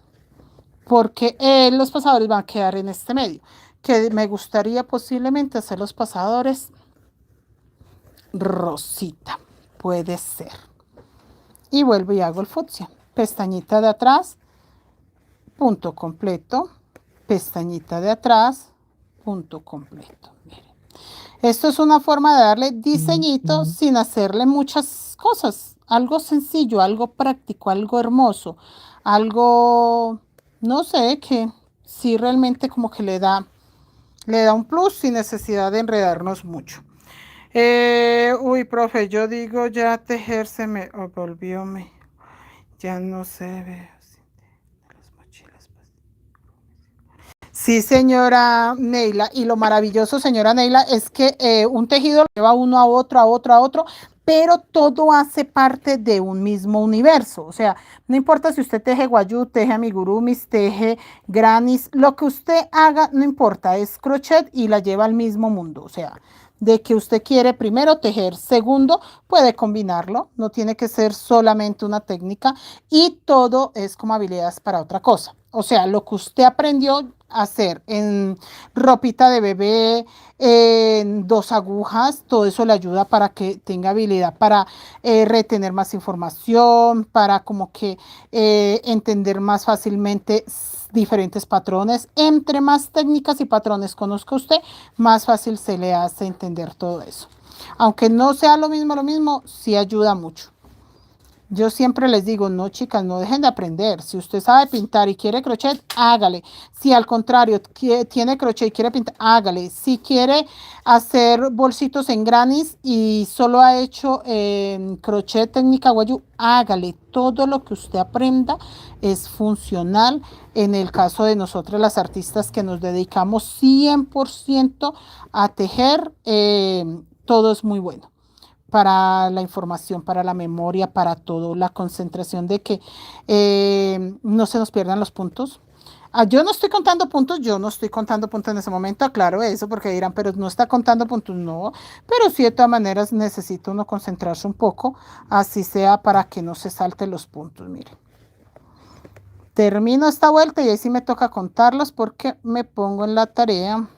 Porque los pasadores van a quedar en este medio. Que me gustaría posiblemente hacer los pasadores rosita. Puede ser. Y vuelvo y hago el fucsia. Pestañita de atrás, punto completo. Pestañita de atrás, punto completo. Miren. Esto es una forma de darle diseñito sin hacerle muchas cosas. Algo sencillo, algo práctico, algo hermoso, algo, no sé, que sí realmente como que le da un plus sin necesidad de enredarnos mucho. Uy, profe, yo digo ya tejer se me volvió, ya no se ve. Sí, señora Neila. Y lo maravilloso, señora Neila, es que un tejido lo lleva uno a otro, a otro, a otro, pero todo hace parte de un mismo universo. O sea, no importa si usted teje guayú, teje amigurumis, teje granis, lo que usted haga, no importa, es crochet y la lleva al mismo mundo. O sea, de que usted quiere primero tejer, segundo, puede combinarlo, no tiene que ser solamente una técnica y todo es como habilidades para otra cosa. O sea, lo que usted aprendió hacer en ropita de bebé, en 2 agujas, todo eso le ayuda para que tenga habilidad para retener más información, para como que entender más fácilmente diferentes patrones. Entre más técnicas y patrones conozca usted, más fácil se le hace entender todo eso. Aunque no sea lo mismo, sí ayuda mucho. Yo siempre les digo, no, chicas, no dejen de aprender. Si usted sabe pintar y quiere crochet, hágale. Si al contrario tiene crochet y quiere pintar, hágale. Si quiere hacer bolsitos en granis y solo ha hecho crochet técnica guayú, hágale. Todo lo que usted aprenda es funcional. En el caso de nosotros, las artistas que nos dedicamos 100% a tejer, todo es muy bueno para la información, para la memoria, para todo, la concentración de que no se nos pierdan los puntos. Yo no estoy contando puntos, yo no estoy contando puntos en ese momento, aclaro eso, porque dirán, pero no está contando puntos, no, pero sí de todas maneras necesita uno concentrarse un poco, así sea para que no se salte los puntos, mire. Termino esta vuelta y ahí sí me toca contarlos porque me pongo en la tarea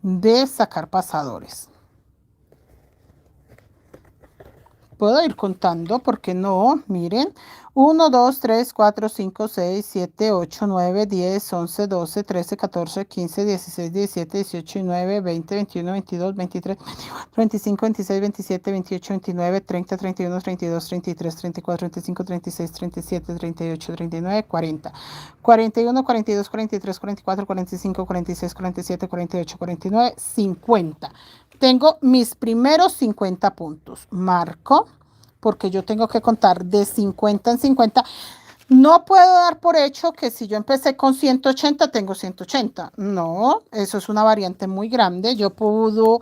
de sacar pasadores. Puedo ir contando, ¿por qué no? Miren, 1, 2, 3, 4, 5, 6, 7, 8, 9, 10, 11, 12, 13, 14, 15, 16, 17, 18, 19, 20, 21, 22, 23, 25, 26, 27, 28, 29, 30, 31, 32, 33, 34, 35, 36, 37, 38, 39, 40, 41, 42, 43, 44, 45, 46, 47, 48, 49, 50. Tengo mis primeros 50 puntos. Marco, porque yo tengo que contar de 50 en 50. No puedo dar por hecho que si yo empecé con 180, tengo 180. No, eso es una variante muy grande. Yo puedo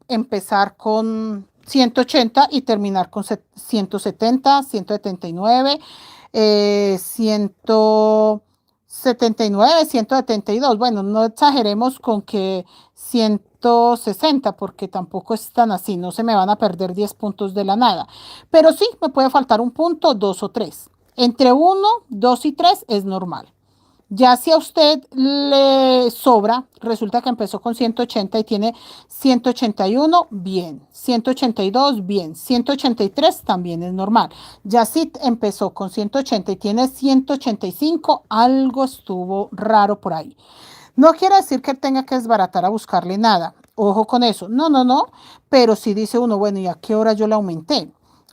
empezar con 180 y terminar con 170, 179, 179, 172. Bueno, no exageremos con que 160 porque tampoco es tan así, no se me van a perder 10 puntos de la nada, pero sí me puede faltar un punto, 2 o 3. Entre 1, 2 y 3 es normal. Ya si a usted le sobra, resulta que empezó con 180 y tiene 181, bien. 182, bien. 183 también es normal. Ya si empezó con 180 y tiene 185, algo estuvo raro por ahí. No quiere decir que tenga que desbaratar a buscarle nada. Ojo con eso. No, no, no. Pero sí dice uno, bueno, ¿y a qué hora yo la aumenté?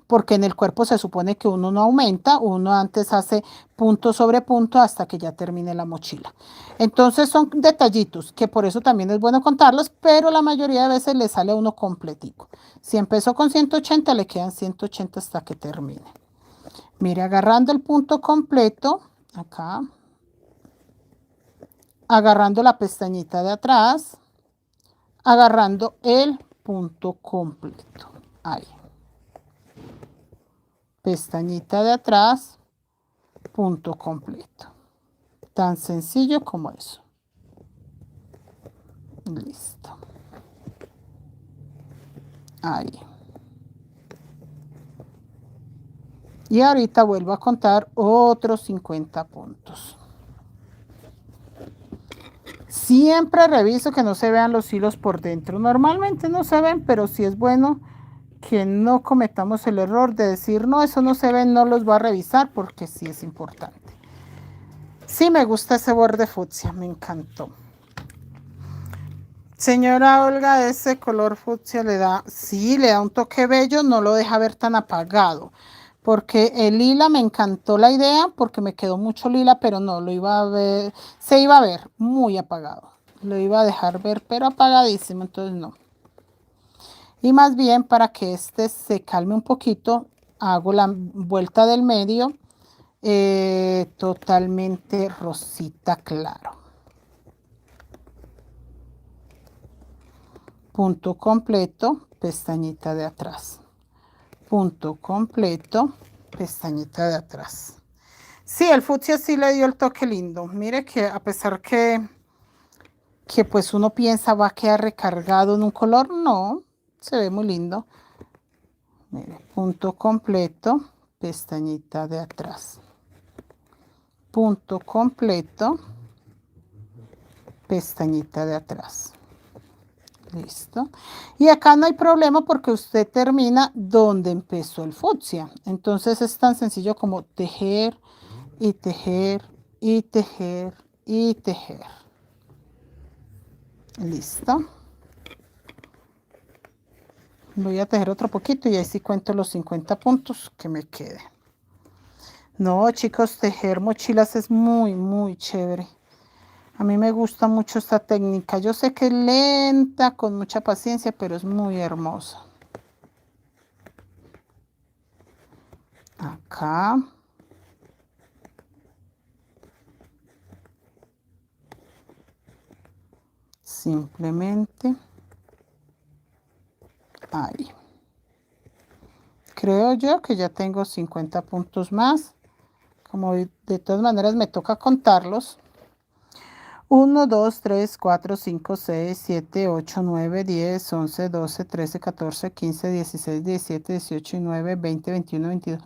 Porque en el cuerpo se supone que uno no aumenta, uno antes hace punto sobre punto hasta que ya termine la mochila. Entonces son detallitos que por eso también es bueno contarlos, pero la mayoría de veces le sale a uno completico. Si empezó con 180, le quedan 180 hasta que termine. Mire, agarrando el punto completo, acá, agarrando la pestañita de atrás, agarrando el punto completo. Ahí. Pestañita de atrás, punto completo. Tan sencillo como eso. Listo. Ahí. Y ahorita vuelvo a contar otros 50 puntos. Siempre reviso que no se vean los hilos por dentro. Normalmente no se ven, pero sí es bueno que no cometamos el error de decir, no, eso no se ve, no los voy a revisar, porque sí es importante. Sí me gusta ese borde fucsia, me encantó. Señora Olga, ese color fucsia le da, sí, le da un toque bello, no lo deja ver tan apagado. Porque el lila me encantó la idea, porque me quedó mucho lila, pero no, lo iba a ver, se iba a ver muy apagado. Lo iba a dejar ver, pero apagadísimo, entonces no. Y más bien para que este se calme un poquito, hago la vuelta del medio totalmente rosita claro. Punto completo, pestañita de atrás. Punto completo, pestañita de atrás. Sí, el fucsia sí le dio el toque lindo. Mire que a pesar que pues uno piensa va a quedar recargado en un color, no, se ve muy lindo. Mire, punto completo, pestañita de atrás, punto completo, pestañita de atrás. Listo. Y acá no hay problema porque usted termina donde empezó el fucsia. Entonces es tan sencillo como tejer y tejer y tejer y tejer. Listo. Voy a tejer otro poquito y ahí sí cuento los 50 puntos que me queden. No, chicos, tejer mochilas es muy, muy chévere. A mí me gusta mucho esta técnica. Yo sé que es lenta, con mucha paciencia, pero es muy hermosa. Acá. Simplemente. Ahí. Creo yo que ya tengo 50 puntos más. Como de todas maneras me toca contarlos. 1, 2, 3, 4, 5, 6, 7, 8, 9, 10, 11, 12, 13, 14, 15, 16, 17, 18, 19, 20, 21, 22,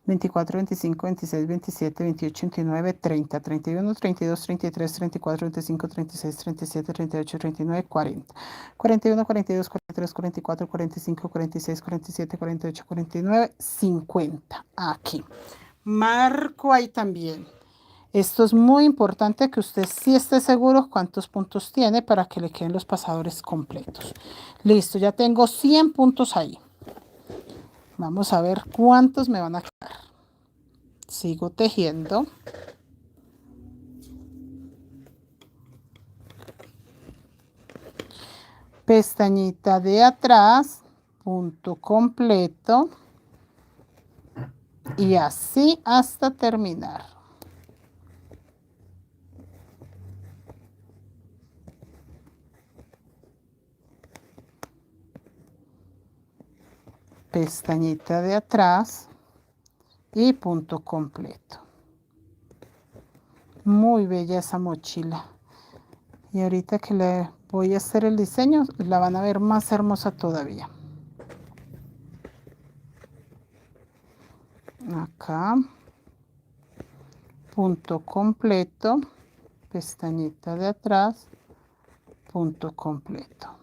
24, 25, 26, 27, 28, 29, 30, 31, 32, 33, 34, 35, 36, 37, 38, 39, 40, 41, 42, 43, 44, 45, 46, 47, 48, 49, 50. Aquí. Marco ahí también. Esto es muy importante que usted sí esté seguro cuántos puntos tiene para que le queden los pasadores completos. Listo, ya tengo 100 puntos ahí. Vamos a ver cuántos me van a quedar. Sigo tejiendo. Pestañita de atrás, punto completo. Y así hasta terminar. Pestañita de atrás y punto completo. Muy bella esa mochila. Y ahorita que le voy a hacer el diseño, la van a ver más hermosa todavía. Acá, punto completo, pestañita de atrás, punto completo.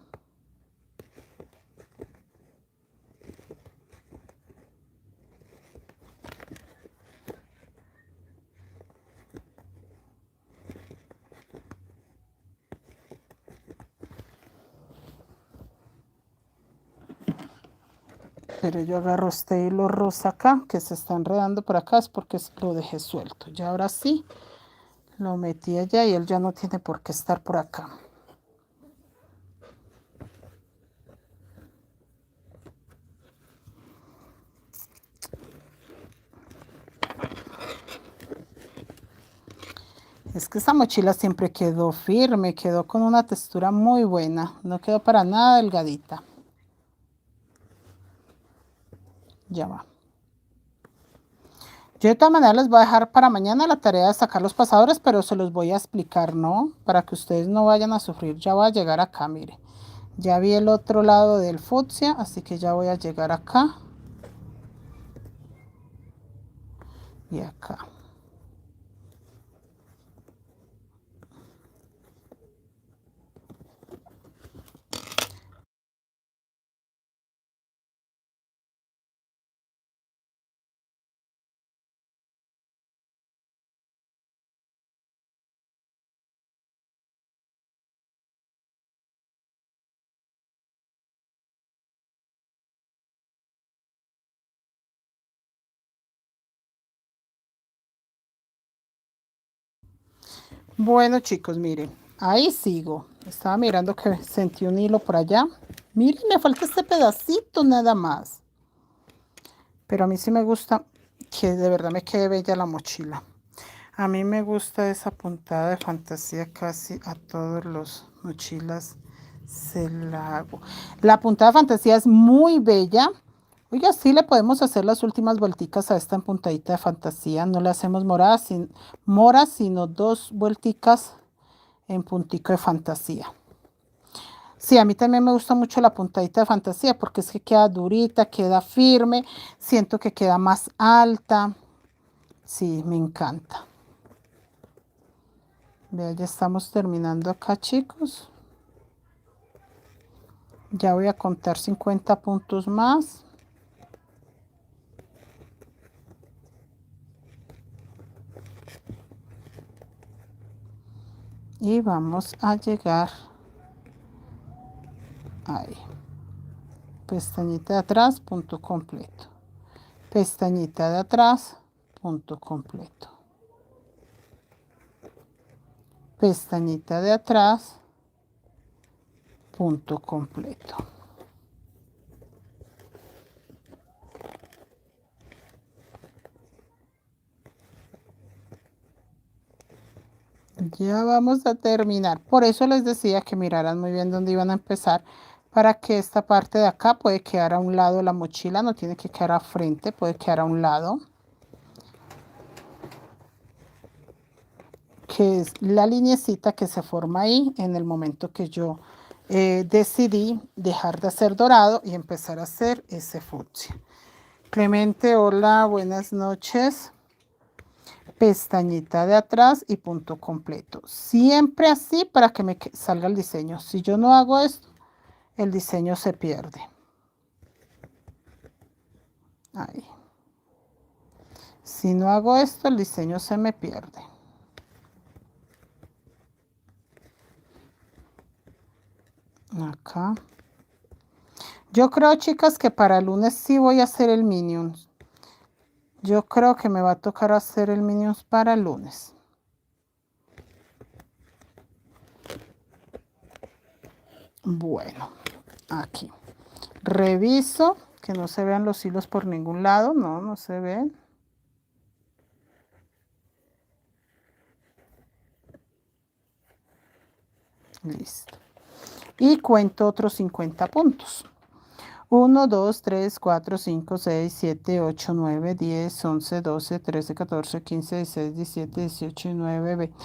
Pero yo agarro este hilo rosa acá, que se está enredando por acá, es porque lo dejé suelto. Y ahora sí, lo metí allá y él ya no tiene por qué estar por acá. Es que esa mochila siempre quedó firme, quedó con una textura muy buena. No quedó para nada delgadita. Ya va. Yo de todas maneras les voy a dejar para mañana la tarea de sacar los pasadores, pero se los voy a explicar, ¿no? Para que ustedes no vayan a sufrir. Ya voy a llegar acá, mire. Ya vi el otro lado del fucsia, así que ya voy a llegar acá. Y acá. Bueno, chicos, miren, ahí sigo. Estaba mirando que sentí un hilo por allá. Miren, me falta este pedacito nada más. Pero a mí sí me gusta que de verdad me quede bella la mochila. A mí me gusta esa puntada de fantasía casi a todos los mochilas se la hago. La puntada de fantasía es muy bella. Oiga, sí le podemos hacer las últimas vuelticas a esta puntadita de fantasía. No le hacemos moras, sino dos vuelticas en puntico de fantasía. Sí, a mí también me gusta mucho la puntadita de fantasía porque es que queda durita, queda firme, siento que queda más alta. Sí, me encanta. Vea, ya estamos terminando acá, chicos. Ya voy a contar 50 puntos más. Y vamos a llegar ahí. Pestañita de atrás, punto completo. Pestañita de atrás, punto completo. Pestañita de atrás, punto completo. Ya vamos a terminar. Por eso les decía que miraran muy bien dónde iban a empezar, para que esta parte de acá puede quedar a un lado la mochila, no tiene que quedar a frente, puede quedar a un lado, que es la linecita que se forma ahí en el momento que yo decidí dejar de hacer dorado y empezar a hacer ese fucsia. Clemente, hola, buenas noches. Pestañita de atrás y punto completo. Siempre así para que me salga el diseño. Si yo no hago esto, el diseño se pierde. Ahí. Si no hago esto, el diseño se me pierde. Acá. Yo creo, chicas, que para el lunes sí voy a hacer el Minions. Yo creo que me va a tocar hacer el Minions para el lunes. Bueno, aquí. Reviso que no se vean los hilos por ningún lado. No, no se ven. Listo. Y cuento otros 50 puntos. 1, 2, 3, 4, 5, 6, 7, 8, 9, 10, 11, 12, 13, 14, 15, 16, 17, 18, 19, 20,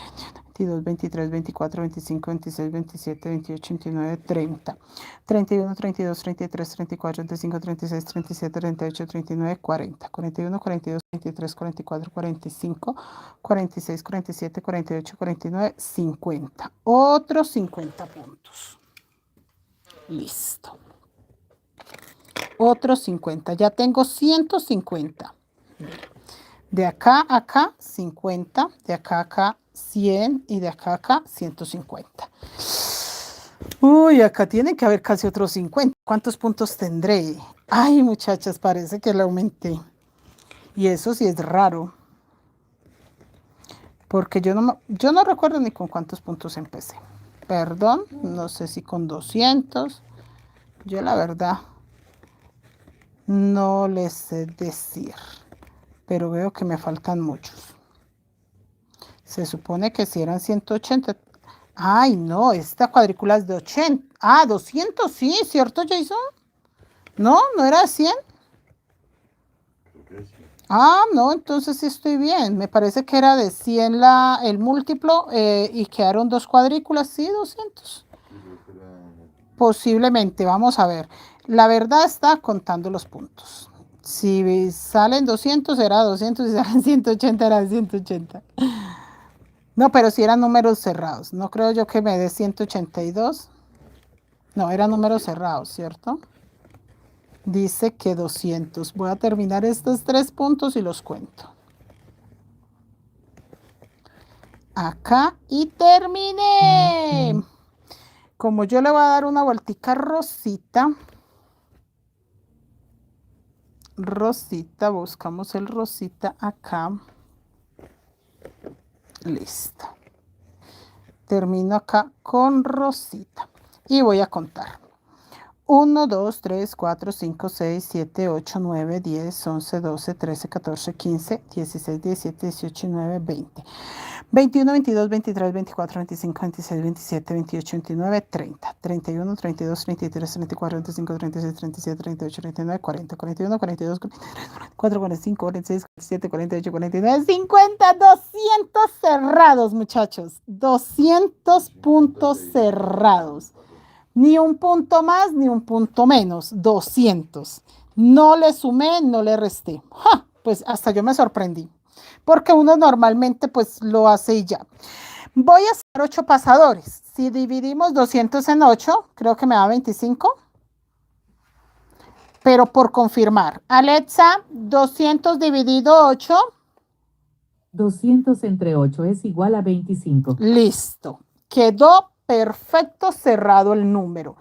22, 23, 24, 25, 26, 27, 28, 29, 30, 31, 32, 33, 34, 35, 36, 37, 38, 39, 40, 41, 42, 43, 44, 45, 46, 47, 48, 49, 50. Otros 50 puntos. Listo. Otros 50. Ya tengo 150. De acá a acá, 50. De acá a acá, 100. Y de acá a acá, 150. Uy, acá tiene que haber casi otros 50. ¿Cuántos puntos tendré? Ay, muchachas, parece que le aumenté. Y eso sí es raro. Porque yo no recuerdo ni con cuántos puntos empecé. Perdón, no sé si con 200. Yo la verdad no les sé decir. Pero veo que me faltan muchos. Se supone que si eran 180. Ay, no, esta cuadrícula es de 80. Ah, 200, sí, ¿cierto, Jason? No, no era de 100. Ah, no, entonces sí estoy bien. Me parece que era de 100 el múltiplo y quedaron dos cuadrículas, sí, 200. Posiblemente, vamos a ver. La verdad está contando los puntos. Si salen 200 era 200, si salen 180 era 180. No, pero si eran números cerrados. No creo yo que me dé 182. No, eran números cerrados, ¿cierto? Dice que 200. Voy a terminar estos 3 puntos y los cuento. Acá y terminé. Como yo le voy a dar una vueltica rosita. Rosita, buscamos el rosita acá. Listo. Termino acá con rosita. Y voy a contar. 1, 2, 3, 4, 5, 6, 7, 8, 9, 10, 11, 12, 13, 14, 15, 16, 17, 18, 19, 20. 21, 22, 23, 24, 25, 26, 27, 28, 29, 30, 31, 32, 33, 34, 35, 36, 37, 38, 39, 40, 41, 42, 44, 45, 46, 47, 48, 49, 50, 200 cerrados, muchachos. 200 puntos cerrados. Ni un punto más, ni un punto menos, 200. No le sumé, no le resté. ¡Ja! Pues hasta yo me sorprendí, porque uno normalmente pues lo hace y ya. Voy a hacer 8 pasadores. Si dividimos 200 en 8, creo que me da 25. Pero por confirmar. Alexa, 200 dividido 8. 200 entre 8 es igual a 25. Listo. Quedó perfecto cerrado el número.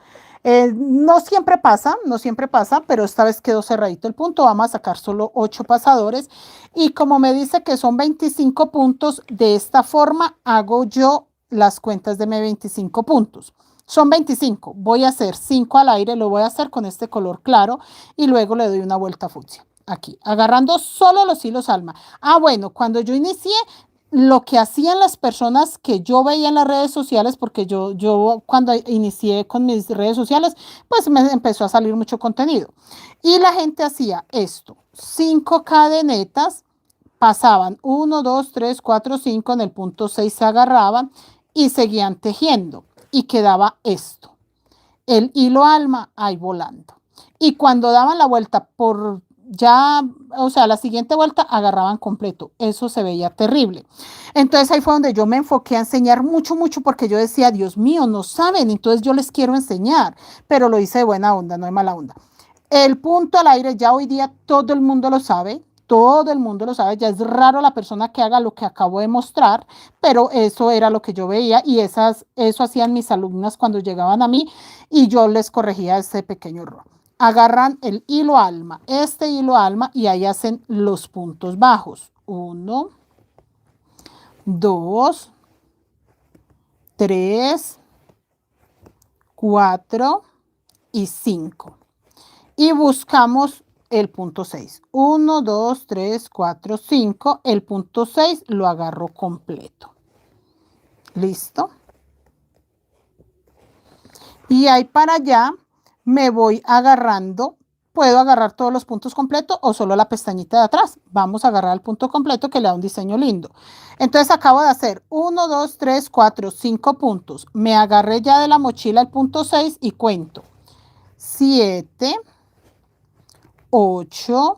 No siempre pasa, no siempre pasa, pero esta vez quedó cerradito el punto. Vamos a sacar solo 8 pasadores. Y como me dice que son 25 puntos, de esta forma hago yo las cuentas de mis 25 puntos. Son 25. Voy a hacer 5 al aire, lo voy a hacer con este color claro y luego le doy una vuelta fucsia. Aquí, agarrando solo los hilos alma. Ah, bueno, cuando yo inicié, lo que hacían las personas que yo veía en las redes sociales, porque yo cuando inicié con mis redes sociales, pues me empezó a salir mucho contenido. Y la gente hacía esto, 5 cadenetas, pasaban 1, 2, 3, 4, 5, en el punto 6 se agarraban y seguían tejiendo y quedaba esto, el hilo alma ahí volando. Y cuando daban la vuelta por ya, o sea, la siguiente vuelta agarraban completo. Eso se veía terrible. Entonces ahí fue donde yo me enfoqué a enseñar mucho, mucho, porque yo decía, Dios mío, no saben, entonces yo les quiero enseñar, pero lo hice de buena onda, no de mala onda. El punto al aire ya hoy día todo el mundo lo sabe. Todo el mundo lo sabe, ya es raro la persona que haga lo que acabo de mostrar, pero eso era lo que yo veía y eso hacían mis alumnas cuando llegaban a mí y yo les corregía ese pequeño error. Agarran el hilo alma, este hilo alma, y ahí hacen los puntos bajos. 1, 2, 3, 4 y 5. Y buscamos el punto 6. 1, 2, 3, 4, 5. El punto 6 lo agarro completo. ¿Listo? Y ahí para allá me voy agarrando. Puedo agarrar todos los puntos completos o solo la pestañita de atrás. Vamos a agarrar el punto completo que le da un diseño lindo. Entonces acabo de hacer 1, 2, 3, 4, 5 puntos. Me agarré ya de la mochila el punto 6 y cuento. 7, 8,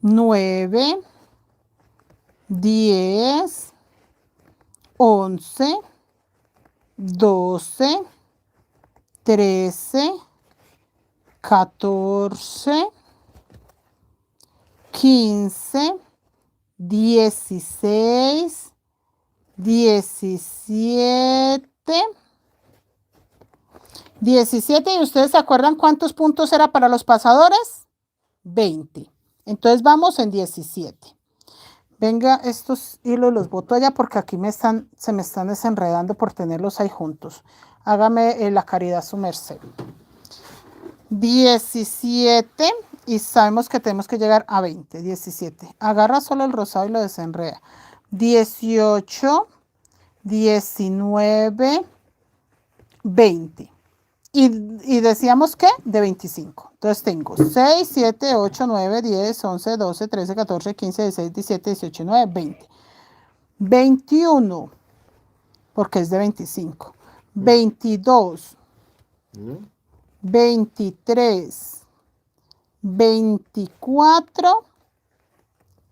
9, 10, 11, 12, 13, 14, 15, 16, 17, 17. ¿Y ustedes se acuerdan cuántos puntos era para los pasadores? 20. Entonces vamos en 17. Venga, estos hilos los boto allá porque aquí se me están desenredando por tenerlos ahí juntos. Hágame la caridad su merced. 17 y sabemos que tenemos que llegar a 20. 17. Agarra solo el rosado y lo desenreda. 18, 19, 20. Y decíamos que de 25. Entonces tengo 6, 7, 8, 9, 10, 11, 12, 13, 14, 15, 16, 17, 18, 19, 20. 21, porque es de 25. 22, 23, 24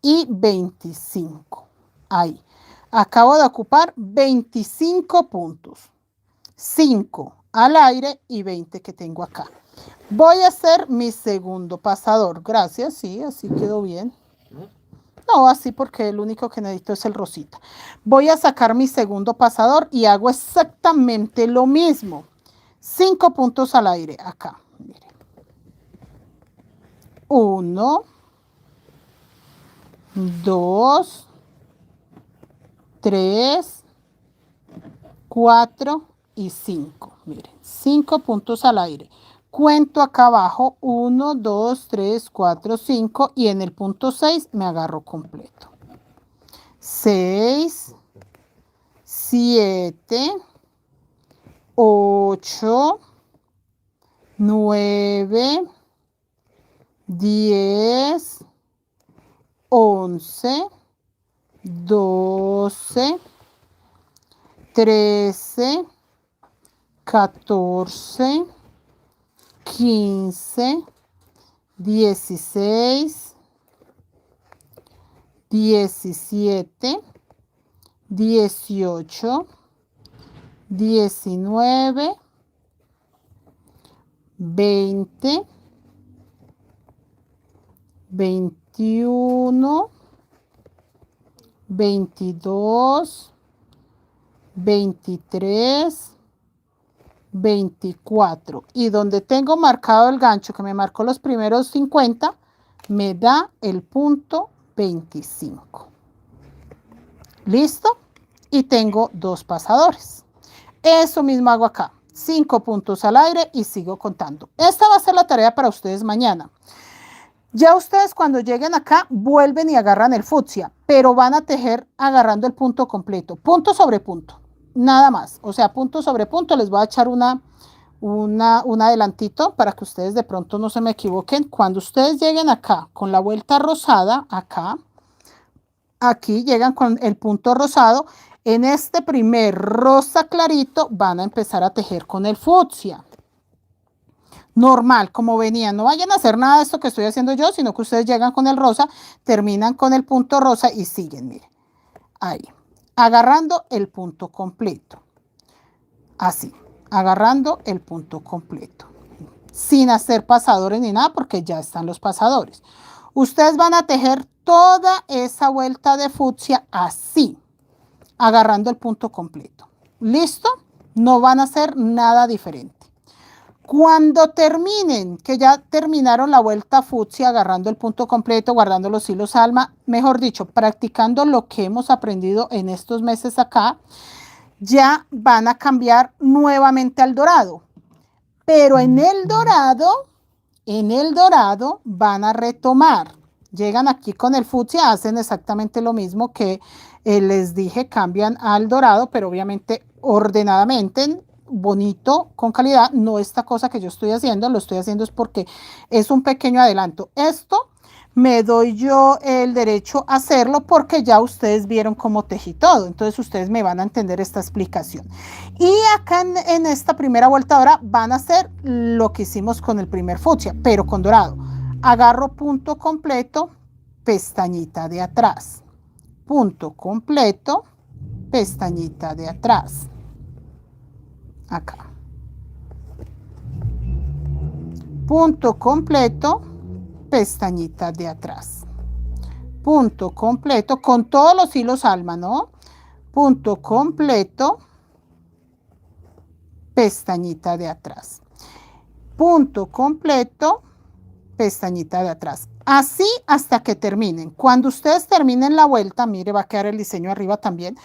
y 25. Ahí. Acabo de ocupar 25 puntos. 5 al aire y 20 que tengo acá. Voy a hacer mi segundo pasador. Gracias, sí, así quedó bien. No, así porque el único que necesito es el rosita. Voy a sacar mi segundo pasador y hago exactamente lo mismo. 5 puntos al aire acá. Miren. 1, 2, 3, 4 y 5. Miren, 5 puntos al aire. Cuento acá abajo 1, 2, 3, 4, 5 y en el punto 6 me agarro completo. 6, 7, 8, 9, 10, 11, 12, 13, 14, 15, 16, 17, 18, 19, 20, 21, 22, 23, 24. Y donde tengo marcado el gancho que me marcó los primeros 50, me da el punto 25. ¿Listo? Y tengo 2 pasadores. Eso mismo hago acá. 5 puntos al aire y sigo contando. Esta va a ser la tarea para ustedes mañana. Ya ustedes cuando lleguen acá vuelven y agarran el fucsia, pero van a tejer agarrando el punto completo, punto sobre punto, nada más. O sea, punto sobre punto. Les voy a echar un adelantito para que ustedes de pronto no se me equivoquen. Cuando ustedes lleguen acá con la vuelta rosada, acá, aquí llegan con el punto rosado. En este primer rosa clarito van a empezar a tejer con el fucsia. Normal, como venían. No vayan a hacer nada de esto que estoy haciendo yo, sino que ustedes llegan con el rosa, terminan con el punto rosa y siguen, miren. Ahí, agarrando el punto completo. Así, agarrando el punto completo. Sin hacer pasadores ni nada, porque ya están los pasadores. Ustedes van a tejer toda esa vuelta de fucsia así, agarrando el punto completo. ¿Listo? No van a hacer nada diferente. Cuando terminen, que ya terminaron la vuelta fucsia, agarrando el punto completo, guardando los hilos alma, mejor dicho, practicando lo que hemos aprendido en estos meses acá, ya van a cambiar nuevamente al dorado. Pero en el dorado van a retomar. Llegan aquí con el fucsia, hacen exactamente lo mismo que les dije, cambian al dorado, pero obviamente ordenadamente, bonito, con calidad. No esta cosa que yo estoy haciendo, lo estoy haciendo es porque es un pequeño adelanto. Esto me doy yo el derecho a hacerlo porque ya ustedes vieron cómo tejí todo. Entonces ustedes me van a entender esta explicación. Y acá en esta primera vuelta ahora van a hacer lo que hicimos con el primer fucsia, pero con dorado. Agarro punto completo, pestañita de atrás. Punto completo, pestañita de atrás. Acá. Punto completo, pestañita de atrás. Punto completo, con todos los hilos alma, ¿no? Punto completo, pestañita de atrás. Punto completo, pestañita de atrás. Así hasta que terminen. Cuando ustedes terminen la vuelta, mire, va a quedar el diseño arriba también.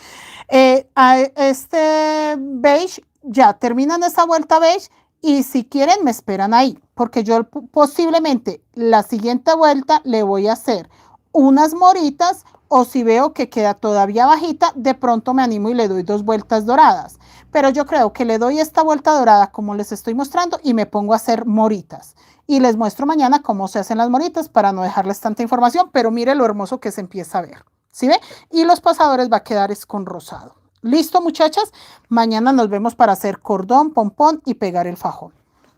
A este beige, ya terminan esa vuelta beige y si quieren me esperan ahí, porque yo posiblemente la siguiente vuelta le voy a hacer unas moritas, o si veo que queda todavía bajita, de pronto me animo y le doy 2 vueltas doradas. Pero yo creo que le doy esta vuelta dorada como les estoy mostrando y me pongo a hacer moritas. Y les muestro mañana cómo se hacen las moritas para no dejarles tanta información, pero mire lo hermoso que se empieza a ver. ¿Sí ve? Y los pasadores va a quedar es con rosado. ¿Listo, muchachas? Mañana nos vemos para hacer cordón, pompón y pegar el fajón.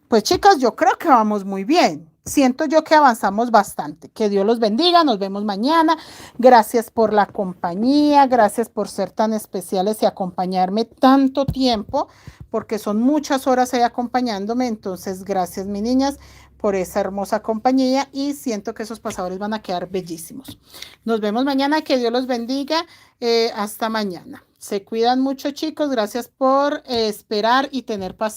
Pues chicas, yo creo que vamos muy bien. Siento yo que avanzamos bastante. Que Dios los bendiga. Nos vemos mañana. Gracias por la compañía. Gracias por ser tan especiales y acompañarme tanto tiempo, porque son muchas horas ahí acompañándome. Entonces, gracias, mis niñas, por esa hermosa compañía y siento que esos pasadores van a quedar bellísimos. Nos vemos mañana. Que Dios los bendiga. Hasta mañana. Se cuidan mucho, chicos. Gracias por esperar y tener paciencia.